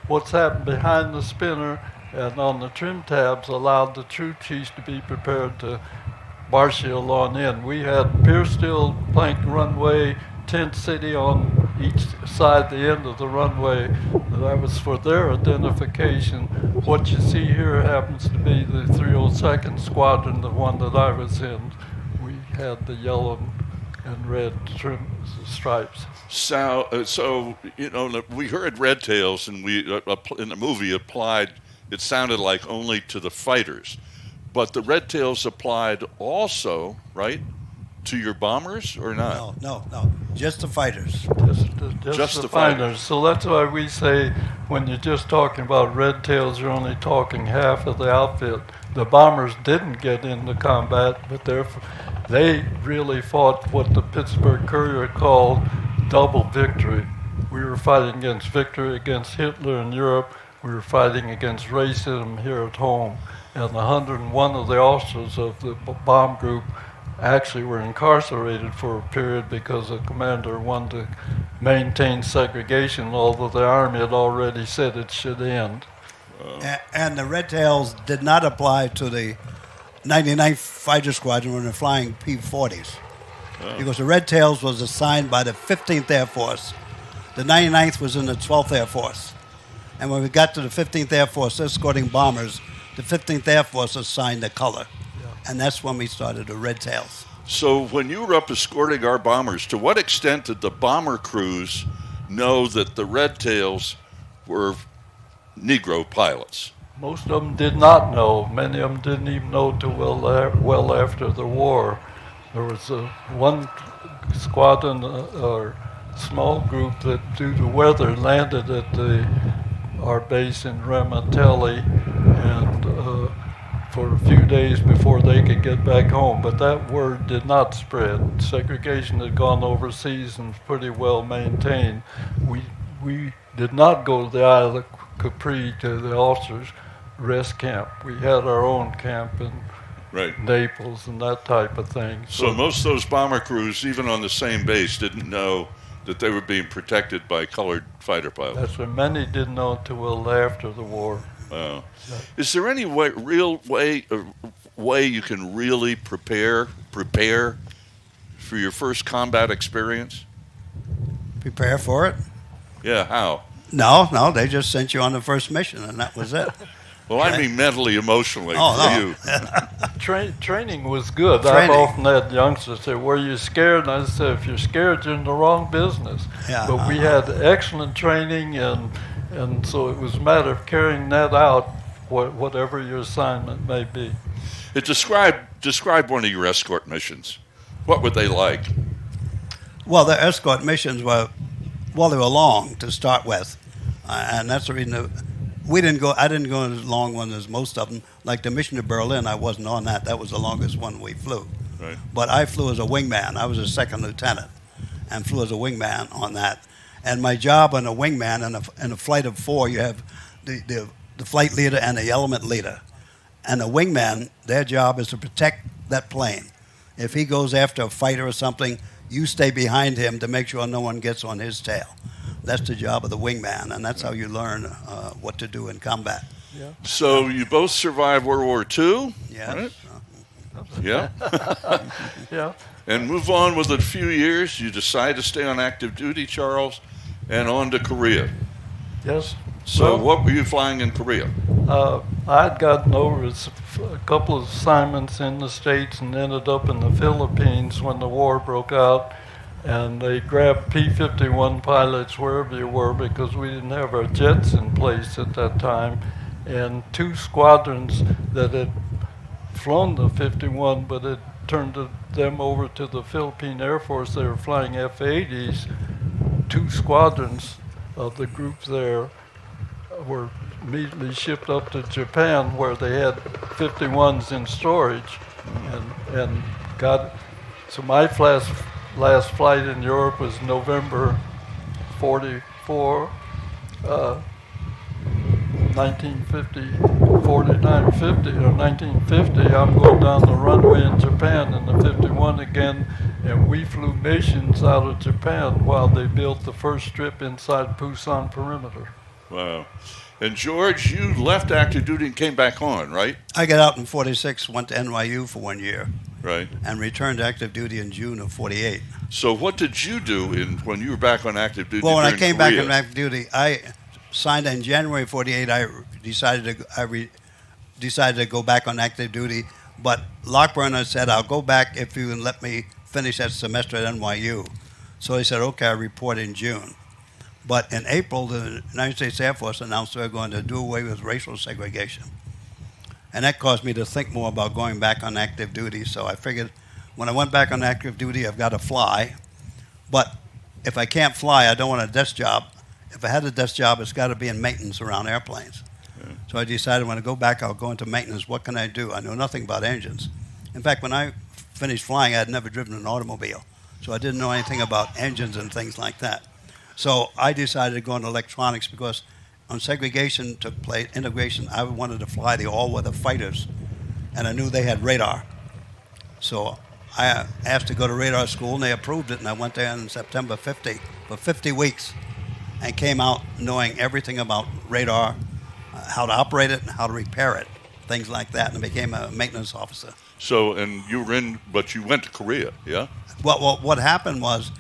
what's happened behind the spinner and on the trim tabs allowed the crew chiefs to be prepared to marshal on in. We had pier steel, plank runway, tent city on each side, the end of the runway. That was for their identification. What you see here happens to be the 302nd Squadron, the one that I was in. We had the yellow and red trim stripes. So you know, we heard red tails, and we in the movie applied. It sounded like only to the fighters, but the red tails applied also, right, to your bombers or not? No. Just the fighters. Just the the fighters. So that's why we say when you're just talking about red tails, you're only talking half of the outfit. The bombers didn't get into combat, but they really fought what the Pittsburgh Courier called double victory. We were fighting against victory against Hitler in Europe. We were fighting against racism here at home. And 101 of the officers of the bomb group actually were incarcerated for a period because the commander wanted to maintain segregation, although the Army had already said it should end. And the Red Tails did not apply to the 99th Fighter Squadron when they're flying P-40s. Because the Red Tails was assigned by the 15th Air Force. The 99th was in the 12th Air Force. And when we got to the 15th Air Force escorting bombers, the 15th Air Force assigned the color. And that's when we started the Red Tails. So when you were up escorting our bombers, to what extent did the bomber crews know that the Red Tails were Negro pilots? Most of them did not know. Many of them didn't even know till well after the war. There was one squadron or small group that, due to weather, landed at our base in Ramatelli, and for a few days before they could get back home. But that word did not spread. Segregation had gone overseas and was pretty well maintained. We did not go to the Isle of Capri to the officers' rest camp. We had our own camp in Naples and that type of thing. So most of those bomber crews, even on the same base, didn't know that they were being protected by colored fighter pilots. That's what many didn't know until well after the war. Wow. Is there any way you can really prepare for your first combat experience? Prepare for it? Yeah, how? No, they just sent you on the first mission, and that was it. Well, I mean mentally, emotionally for you. Training was good. I've often had youngsters say, were you scared? And I said, if you're scared, you're in the wrong business. Yeah. But we had excellent training, and so it was a matter of carrying that out, whatever your assignment may be. Describe one of your escort missions. What were they like? Well, the escort missions were, they were long to start with. And that's the reason I didn't go as long one as most of them. Like the mission to Berlin, I wasn't on that. That was the longest one we flew. Right. But I flew as a wingman. I was a second lieutenant and flew as a wingman on that. And my job on a wingman in a flight of four, you have the flight leader and the element leader. And the wingman, their job is to protect that plane. If he goes after a fighter or something, you stay behind him to make sure no one gets on his tail. That's the job of the wingman, and that's how you learn what to do in combat. Yeah. So you both survived World War II? Yeah. Right? Yeah. Yeah. And move on with a few years. You decide to stay on active duty, Charles, and on to Korea. Yes. So what were you flying in Korea? I'd gotten over a couple of assignments in the States and ended up in the Philippines when the war broke out. And they grabbed P-51 pilots wherever you were because we didn't have our jets in place at that time. And two squadrons that had flown the 51 but had turned them over to the Philippine Air Force. They were flying F-80s. Two squadrons of the group there were immediately shipped up to Japan where they had 51s in storage and got. So my last flight in Europe was November 49, 1950. I'm going down the runway in Japan in the 51 again, and we flew missions out of Japan while they built the first strip inside Busan perimeter. Wow. And George, you left active duty and came back on, right? I got out in 46, went to NYU for 1 year. Right. And returned to active duty in June of 48. So what did you do when you were back on active duty? Well, when I came Korea? back on active duty, I signed in January 48. I decided to go back on active duty, but Lockburner said, I'll go back if you can let me finish that semester at NYU. So he said, okay, I'll report in June. But in April, the United States Air Force announced they were going to do away with racial segregation. And that caused me to think more about going back on active duty. So I figured, when I went back on active duty, I've got to fly. But if I can't fly, I don't want a desk job. If I had a desk job, it's got to be in maintenance around airplanes. So I decided when I go back, I'll go into maintenance. What can I do? I know nothing about engines. In fact, when I finished flying, I had never driven an automobile. So I didn't know anything about engines and things like that. So I decided to go into electronics because when segregation took place, integration, I wanted to fly the all-weather fighters, and I knew they had radar. So I asked to go to radar school, and they approved it, and I went there in September 50 for 50 weeks and came out knowing everything about radar, how to operate it and how to repair it, things like that, and became a maintenance officer. So, and you were but you went to Korea, yeah? Well, what happened was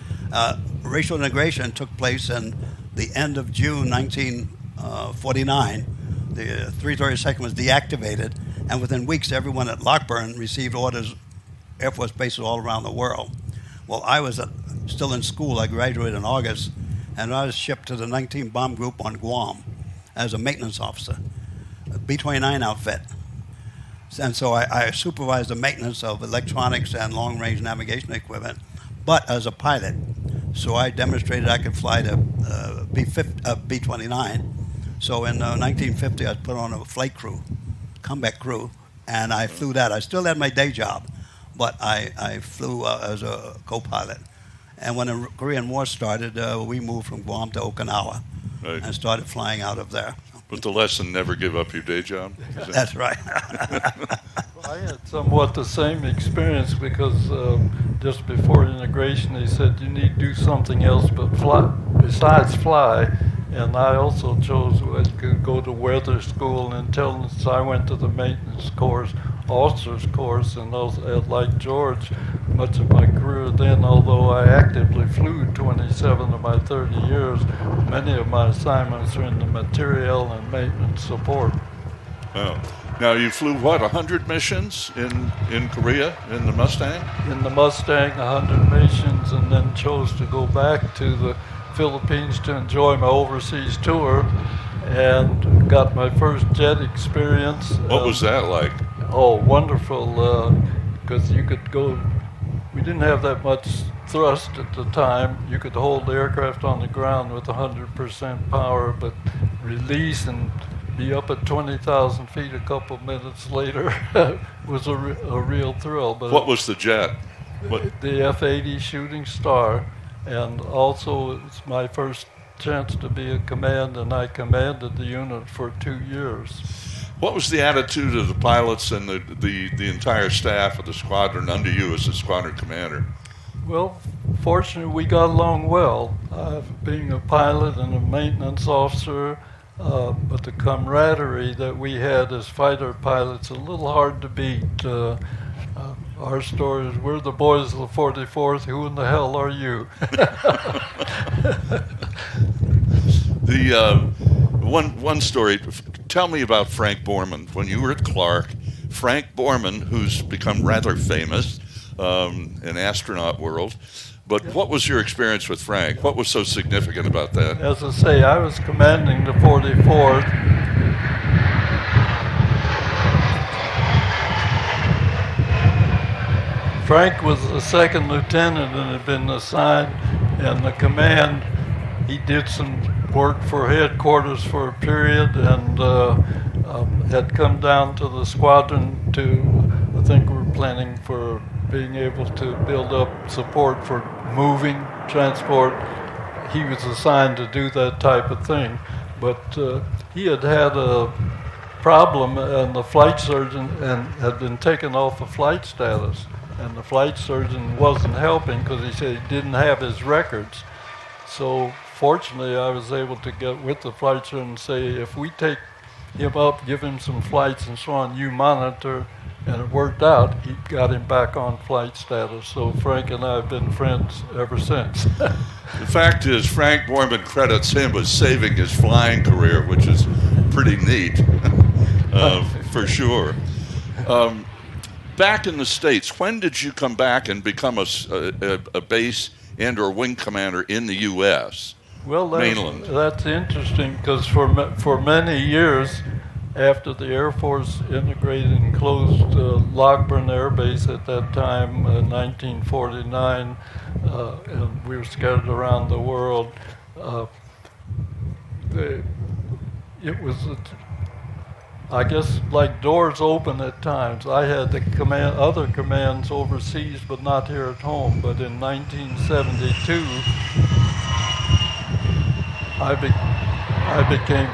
racial integration took place in the end of June 1949. The 332nd was deactivated, and within weeks, everyone at Lockburn received orders, Air Force bases all around the world. Well, I was still in school. I graduated in August, and I was shipped to the 19 Bomb Group on Guam as a maintenance officer, a B-29 outfit. And so I supervised the maintenance of electronics and long-range navigation equipment, but as a pilot. So I demonstrated I could fly the B-29. So in 1950, I was put on a flight crew, combat crew, and I flew that. I still had my day job, but I flew as a co-pilot. And when the Korean War started, we moved from Guam to Okinawa and started flying out of there. But the lesson, never give up your day job? That's right. I had somewhat the same experience because just before integration, they said you need to do something else but fly, besides fly. And I also chose to go to weather school and intelligence. So I went to the maintenance course, officers course, and those, like George, much of my career then, although I actively flew 27 of my 30 years, many of my assignments are in the materiel and maintenance support. Oh. Now, you flew, 100 missions in Korea in the Mustang? In the Mustang, 100 missions, and then chose to go back to the Philippines to enjoy my overseas tour and got my first jet experience. What was that like? Oh, wonderful, because you could go, we didn't have that much thrust at the time. You could hold the aircraft on the ground with 100% power, but release and be up at 20,000 feet a couple minutes later was a real thrill. But what was the jet? The F-80 Shooting Star, and also it's my first chance to be a command, and I commanded the unit for 2 years. What was the attitude of the pilots and the entire staff of the squadron under you as the squadron commander? Well, fortunately, we got along well. Being a pilot and a maintenance officer, but the camaraderie that we had as fighter pilots, a little hard to beat. Our story is, we're the boys of the 44th, who in the hell are you? One story, tell me about Frank Borman. When you were at Clark, Frank Borman, who's become rather famous in astronaut world, but what was your experience with Frank? What was so significant about that? As I say, I was commanding the 44th. Frank was a second lieutenant and had been assigned in the command. He did some work for headquarters for a period and had come down to the squadron to, I think we were planning for being able to build up support for moving transport. He was assigned to do that type of thing, but he had a problem, and the flight surgeon had been taken off of flight status, and the flight surgeon wasn't helping because he said he didn't have his records. So fortunately, I was able to get with the flight surgeon and say, if we take him up, give him some flights and so on, you monitor, and it worked out. He got him back on flight status. So Frank and I have been friends ever since. The fact is, Frank Borman credits him with saving his flying career, which is pretty neat, for sure. Back in the States, when did you come back and become a base and or wing commander in the U.S.? Well, mainland? That's interesting because for many years after the Air Force integrated and closed Lockburn Air Base at that time, 1949, and we were scattered around the world. It was, I guess, like doors open at times. I had the other commands overseas, but not here at home. But in 1972, I became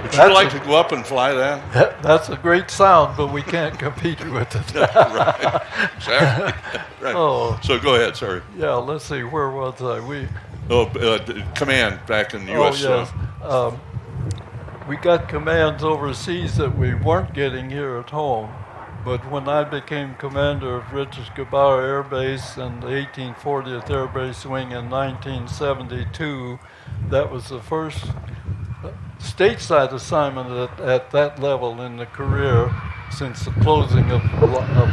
Would you like to go up and fly that? That's a great sound, but we can't compete with it. Right. Exactly. Right. Oh. So go ahead, sorry. Yeah, let's see, where was I? Command back in the U.S. Oh, yes. We got commands overseas that we weren't getting here at home. But when I became commander of Kadena Air Base and the 1840th Air Base Wing in 1972, that was the first stateside assignment at that level in the career since the closing of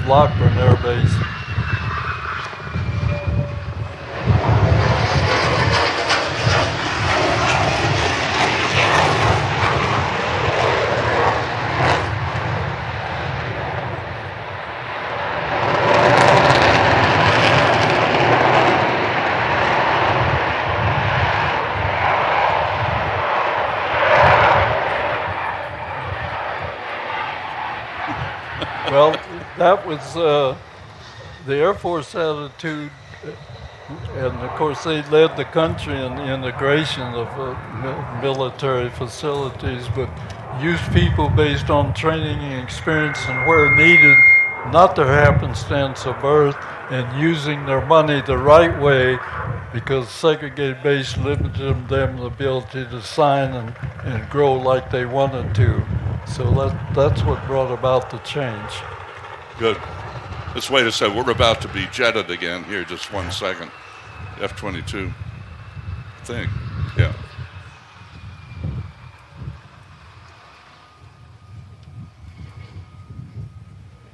Lockburn Air Base. Well, that was the Air Force attitude, and of course they led the country in the integration of military facilities, but used people based on training and experience and where needed, not their happenstance of birth, and using their money the right way, because segregated base limited them the ability to sign and grow like they wanted to. So that's what brought about the change. Good. Let's wait a second. We're about to be jetted again here. Just 1 second. F-22. I think. Yeah.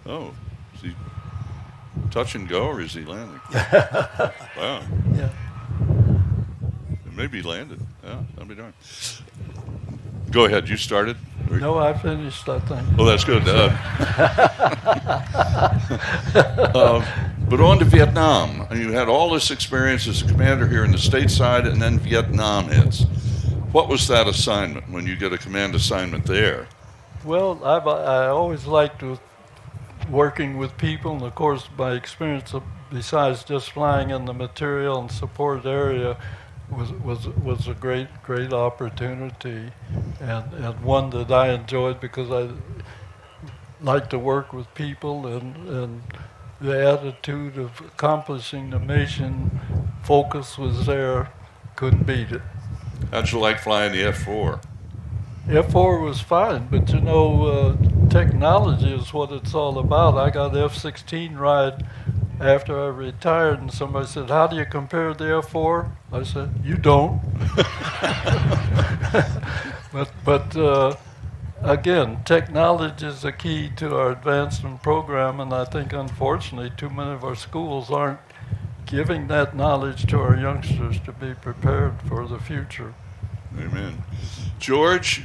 Oh. Is he touch and go, or is he landing? Wow. Yeah. Maybe he landed. Yeah, that'll be darn. Go ahead. You started? No, I finished, I think. Oh, that's good. But on to Vietnam. You had all this experience as a commander here in the stateside, and then Vietnam hits. What was that assignment when you get a command assignment there? Well, I always liked working with people, and of course, my experience besides just flying in the material and support area was a great opportunity, and one that I enjoyed because I like to work with people, and the attitude of accomplishing the mission, focus was there, couldn't beat it. How'd you like flying the F-4? F-4 was fine, but you know, technology is what it's all about. I got F-16 ride after I retired, and somebody said, "How do you compare the F-4?" I said, "You don't." but again, technology is the key to our advancement program, and I think unfortunately too many of our schools aren't giving that knowledge to our youngsters to be prepared for the future. Amen. George,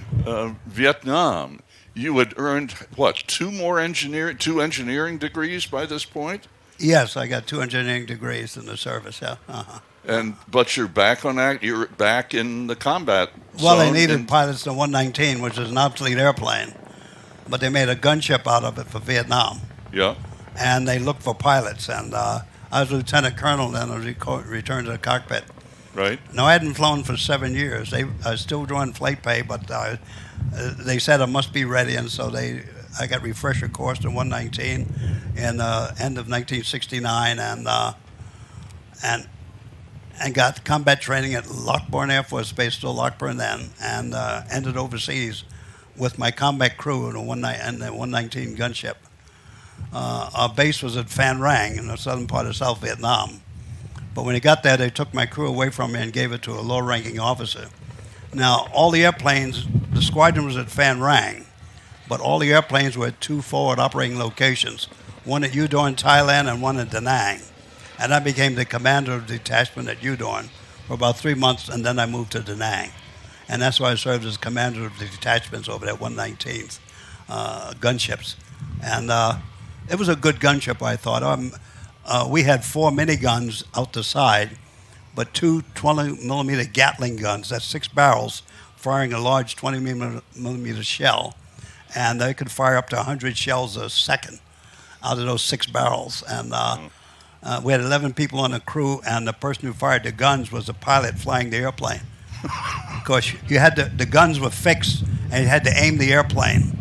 Vietnam, you had earned, what, two engineering degrees by this point? Yes, I got 2 engineering degrees in the service, yeah. Uh-huh. But you're back on that. You're back in the combat Well, zone. they needed pilots in 119, which is an obsolete airplane, but they made a gunship out of it for Vietnam. Yeah. And they looked for pilots, and I was lieutenant colonel then. I was returned to the cockpit. Right. No, I hadn't flown for 7 years. I was still doing flight pay, but they said I must be ready, and so I got refresher course in 119 in end of 1969, and got combat training at Lockburn Air Force Base, still Lockburn then, and ended overseas with my combat crew in the 119 gunship. Our base was at Phan Rang in the southern part of South Vietnam. But when he got there, they took my crew away from me and gave it to a low-ranking officer. Now, all the airplanes, the squadron was at Phan Rang, but all the airplanes were at 2 forward operating locations, one at Udon, Thailand, and one at Da Nang. And I became the commander of the detachment at Udon for about 3 months, and then I moved to Da Nang. And that's why I served as commander of the detachments over there, 119th gunships. And it was a good gunship, I thought. We had 4 miniguns out the side, but 2 20-millimeter Gatling guns, that's 6 barrels, firing a large 20-millimeter shell. And they could fire up to 100 shells a second out of those 6 barrels. And we had 11 people on the crew, and the person who fired the guns was the pilot flying the airplane. Because you had the guns were fixed, and you had to aim the airplane.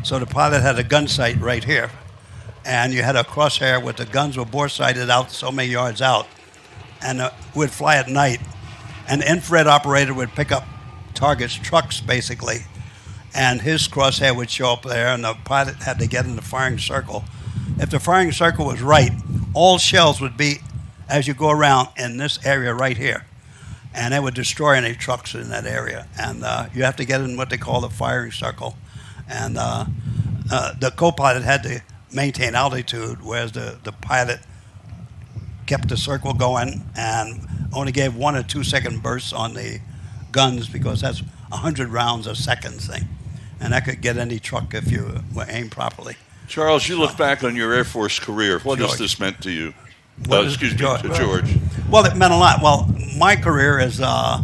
So the pilot had a gun sight right here, and you had a crosshair with the guns were bore sighted out so many yards out, and we'd fly at night. And the infrared operator would pick up targets, trucks basically, and his crosshair would show up there, and the pilot had to get in the firing circle. If the firing circle was right, all shells would be, as you go around, in this area right here. And they would destroy any trucks in that area. And you have to get in what they call the firing circle. And the co-pilot had to maintain altitude, whereas the pilot kept the circle going and only gave 1 or 2 second bursts on the guns, because that's 100 rounds a second thing. And that could get any truck if you were aimed properly. Charles, you look back on your Air Force career. What has this meant to you? Excuse me, to George. Well, it meant a lot. Well, my career is, I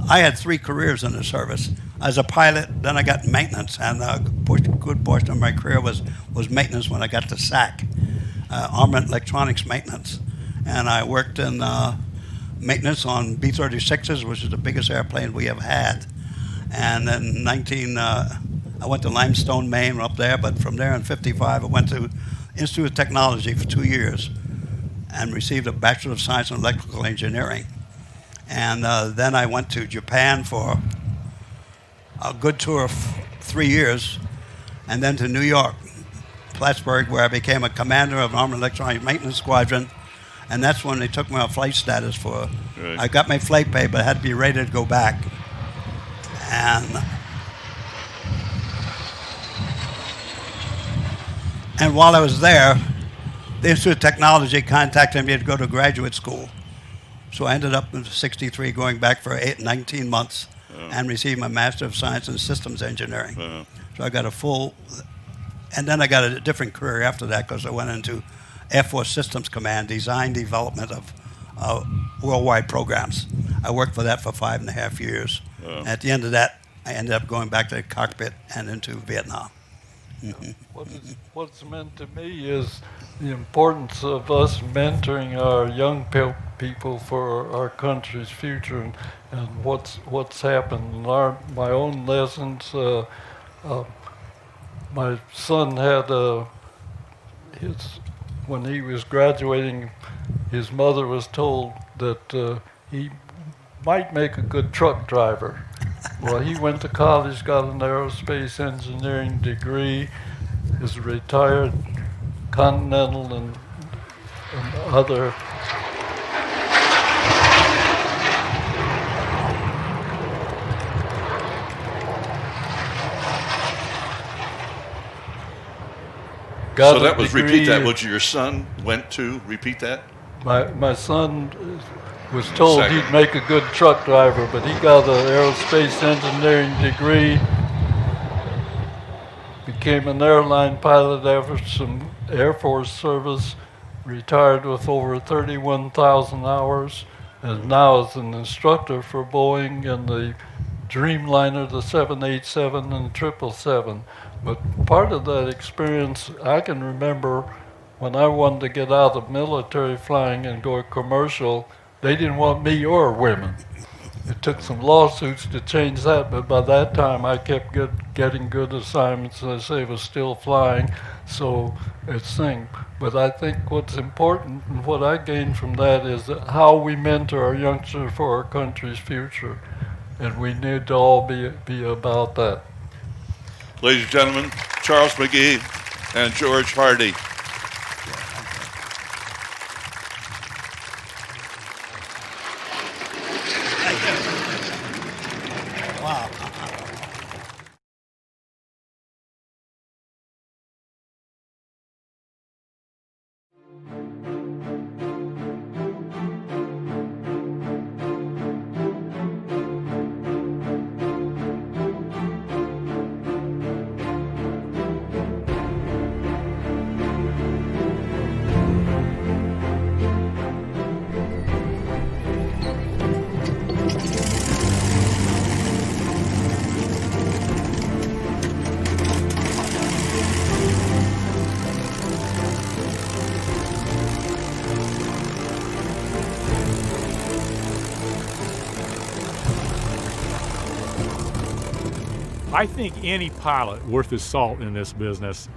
had 3 careers in the service. As a pilot, then I got maintenance, and a good portion of my career was maintenance when I got to SAC, Armament Electronics Maintenance. And I worked in maintenance on B-36s, which is the biggest airplane we ever had. And then I went to Limestone, Maine, up there, but from there in 55, I went to Institute of Technology for 2 years and received a Bachelor of Science in Electrical Engineering. And then I went to Japan for a good tour of 3 years, and then to New York, Plattsburgh, where I became a commander of an Armored Electronic Maintenance Squadron, and that's when they took me on flight status for. Right. I got my flight pay, but I had to be ready to go back. And while I was there, the Institute of Technology contacted me to go to graduate school. So I ended up in 63 going back for 19 months and received my Master of Science in Systems Engineering. So I got a full, and then I got a different career after that, because I went into Air Force Systems Command, design development of worldwide programs. I worked for that for 5.5 years. At the end of that, I ended up going back to the cockpit and into Vietnam. What's meant to me is the importance of us mentoring our young people for our country's future, and what's happened. My own lessons. My son had when he was graduating, his mother was told that he might make a good truck driver. Well, he went to college, got an aerospace engineering degree, is retired Continental and other. So that was, repeat that, what your son went to, repeat that? My son was told he'd make a good truck driver, but he got an aerospace engineering degree, became an airline pilot after some Air Force service, retired with over 31,000 hours, and now is an instructor for Boeing and the Dreamliner, the 787 and 777. But part of that experience, I can remember when I wanted to get out of military flying and go commercial, they didn't want me or women. It took some lawsuits to change that, but by that time I kept getting good assignments, and I say I was still flying, so it's thing. But I think what's important and what I gained from that is that how we mentor our youngsters for our country's future, and we need to all be about that. Ladies and gentlemen, Charles McGee and George Hardy. I think any pilot worth his salt in this business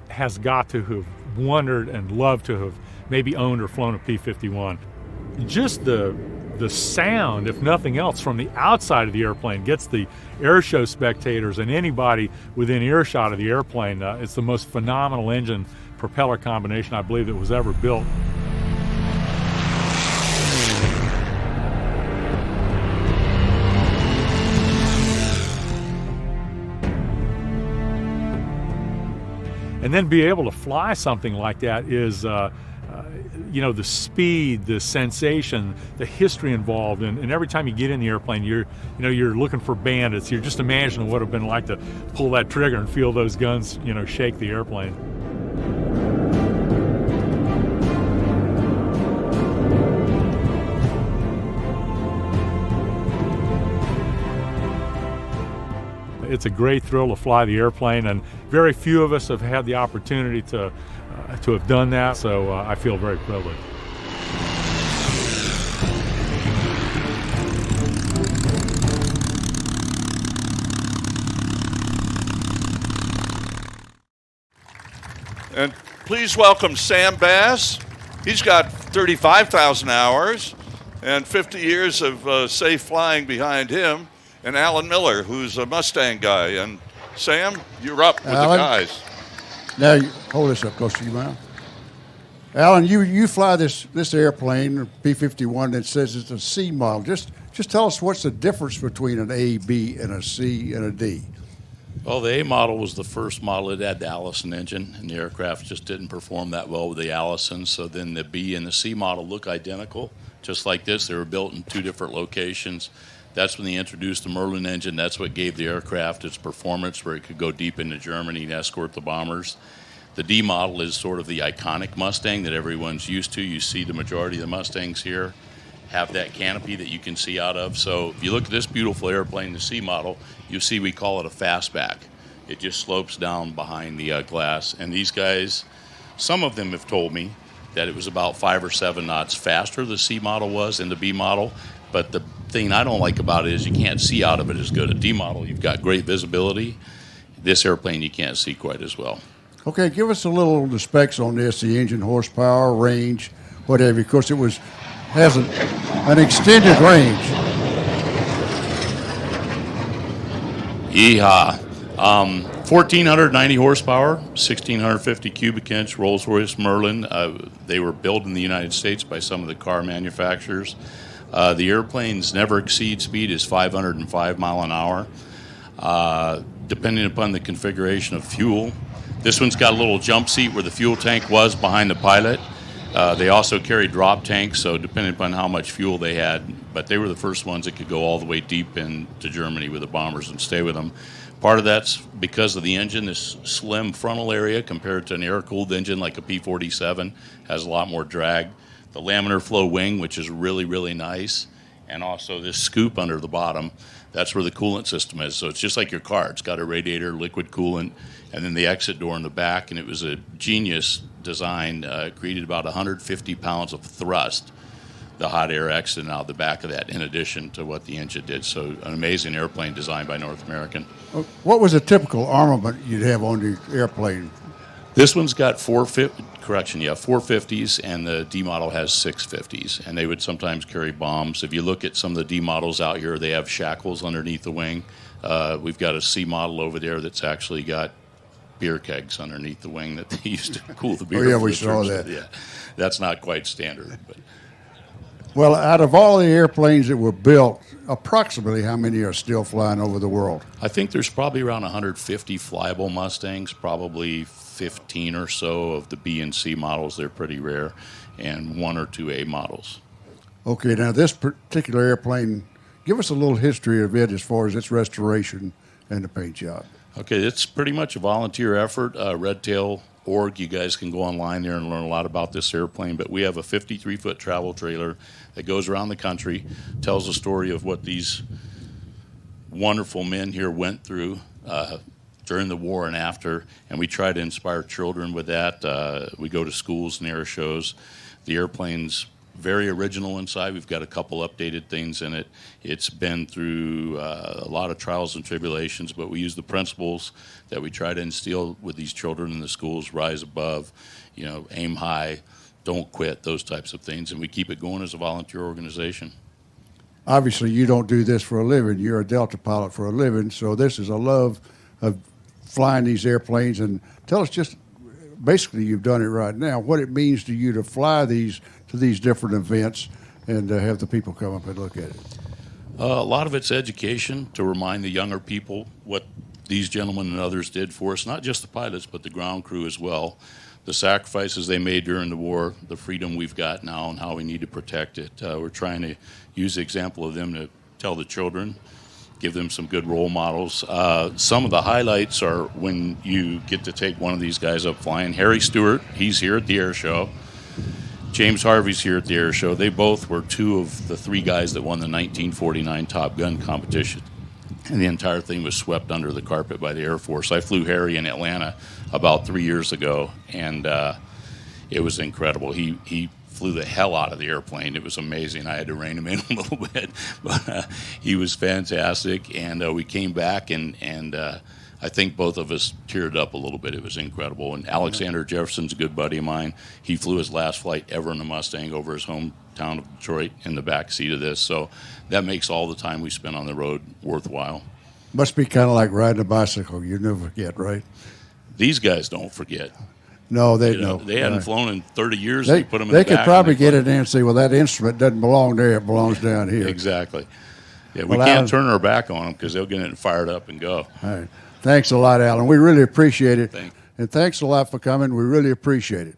has got to have wondered and loved to have maybe owned or flown a P-51. Just the sound, if nothing else, from the outside of the airplane gets the air show spectators and anybody within earshot of the airplane. It's the most phenomenal engine propeller combination I believe that was ever built. And then be able to fly something like that is, you know, the speed, the sensation, the history involved, and every time you get in the airplane, you're looking for bandits. You're just imagining what it would have been like to pull that trigger and feel those guns, you know, shake the airplane. It's a great thrill to fly the airplane, and very few of us have had the opportunity to have done that, so I feel very privileged. And please welcome Sam Bass. He's got 35,000 hours and 50 years of safe flying behind him. And Alan Miller, who's a Mustang guy. And Sam, you're up with Alan, the guys. Now, hold this up close to your mouth. Alan, you fly this airplane, P-51, that says it's a C model. Just tell us what's the difference between an A, B, and a C, and a D. Well, the A model was the first model. It had the Allison engine, and the aircraft just didn't perform that well with the Allison. So then the B and the C model look identical, just like this. They were built in two different locations. That's when they introduced the Merlin engine. That's what gave the aircraft its performance, where it could go deep into Germany and escort the bombers. The D model is sort of the iconic Mustang that everyone's used to. You see the majority of the Mustangs here have that canopy that you can see out of. So if you look at this beautiful airplane, the C model, you see we call it a fastback. It just slopes down behind the glass. And these guys, some of them have told me that it was about 5 or 7 knots faster, the C model was, than the B model. But the thing I don't like about it is you can't see out of it as good. A D model, you've got great visibility. This airplane, you can't see quite as well. Okay, give us a little the specs on this, the engine horsepower, range, whatever. Of course, has an extended range. Yeehaw. 1,490 horsepower, 1,650 cubic inch Rolls-Royce Merlin. They were built in the United States by some of the car manufacturers. The airplane's never exceed speed is 505 mile an hour, depending upon the configuration of fuel. This one's got a little jump seat where the fuel tank was behind the pilot. They also carry drop tanks, so depending upon how much fuel they had, but they were the first ones that could go all the way deep into Germany with the bombers and stay with them. Part of that's because of the engine, this slim frontal area compared to an air-cooled engine like a P-47 has a lot more drag. The laminar flow wing, which is really, really nice, and also this scoop under the bottom, that's where the coolant system is. So it's just like your car. It's got a radiator, liquid coolant, and then the exit door in the back, and it was a genius design, created about 150 pounds of thrust, the hot air exiting out the back of that, in addition to what the engine did. So an amazing airplane designed by North American. What was a typical armament you'd have on the airplane? This one's got 450s, and the D model has 650s, and they would sometimes carry bombs. If you look at some of the D models out here, they have shackles underneath the wing. We've got a C model over there that's actually got beer kegs underneath the wing that they used to cool the beer. Oh, yeah, we saw that. Yeah, that's not quite standard. But. Well, out of all the airplanes that were built, approximately how many are still flying over the world? I think there's probably around 150 flyable Mustangs, probably 15 or so of the B and C models. They're pretty rare, and 1 or 2 A models. Okay, now this particular airplane, give us a little history of it as far as its restoration and the paint job. Okay, it's pretty much a volunteer effort. Redtail.org, you guys can go online there and learn a lot about this airplane, but we have a 53-foot travel trailer that goes around the country, tells the story of what these wonderful men here went through during the war and after, and we try to inspire children with that. We go to schools and air shows. The airplane's very original inside. We've got a couple updated things in it. It's been through a lot of trials and tribulations, but we use the principles that we try to instill with these children in the schools: rise above, aim high, don't quit, those types of things, and we keep it going as a volunteer organization. Obviously, you don't do this for a living. You're a Delta pilot for a living, so this is a love of flying these airplanes. And tell us just, basically, you've done it right now, what it means to you to fly these to these different events and have the people come up and look at it. A lot of it's education, to remind the younger people what these gentlemen and others did for us, not just the pilots, but the ground crew as well. The sacrifices they made during the war, the freedom we've got now, and how we need to protect it. We're trying to use the example of them to tell the children, give them some good role models. Some of the highlights are when you get to take one of these guys up flying. Harry Stewart, he's here at the air show. James Harvey's here at the air show. They both were two of the three guys that won the 1949 Top Gun competition. And the entire thing was swept under the carpet by the Air Force. I flew Harry in Atlanta about 3 years ago, and it was incredible. He flew the hell out of the airplane. It was amazing. I had to rein him in a little bit, but he was fantastic. And we came back, and I think both of us teared up a little bit. It was incredible. And Alexander Jefferson's a good buddy of mine. He flew his last flight ever in a Mustang over his hometown of Detroit in the back seat of this. So that makes all the time we spend on the road worthwhile. Must be kind of like riding a bicycle. You never forget, right? These guys don't forget. No, they don't. They hadn't flown in 30 years. They put them in the They back could probably get it in and say, well, that instrument doesn't belong there. It belongs down here. Exactly. Yeah, we Well, can't Alan, turn our back on them because they'll get it fired up and go. All right. Thanks a lot, Alan. We really appreciate it. Thanks. And thanks a lot for coming. We really appreciate it.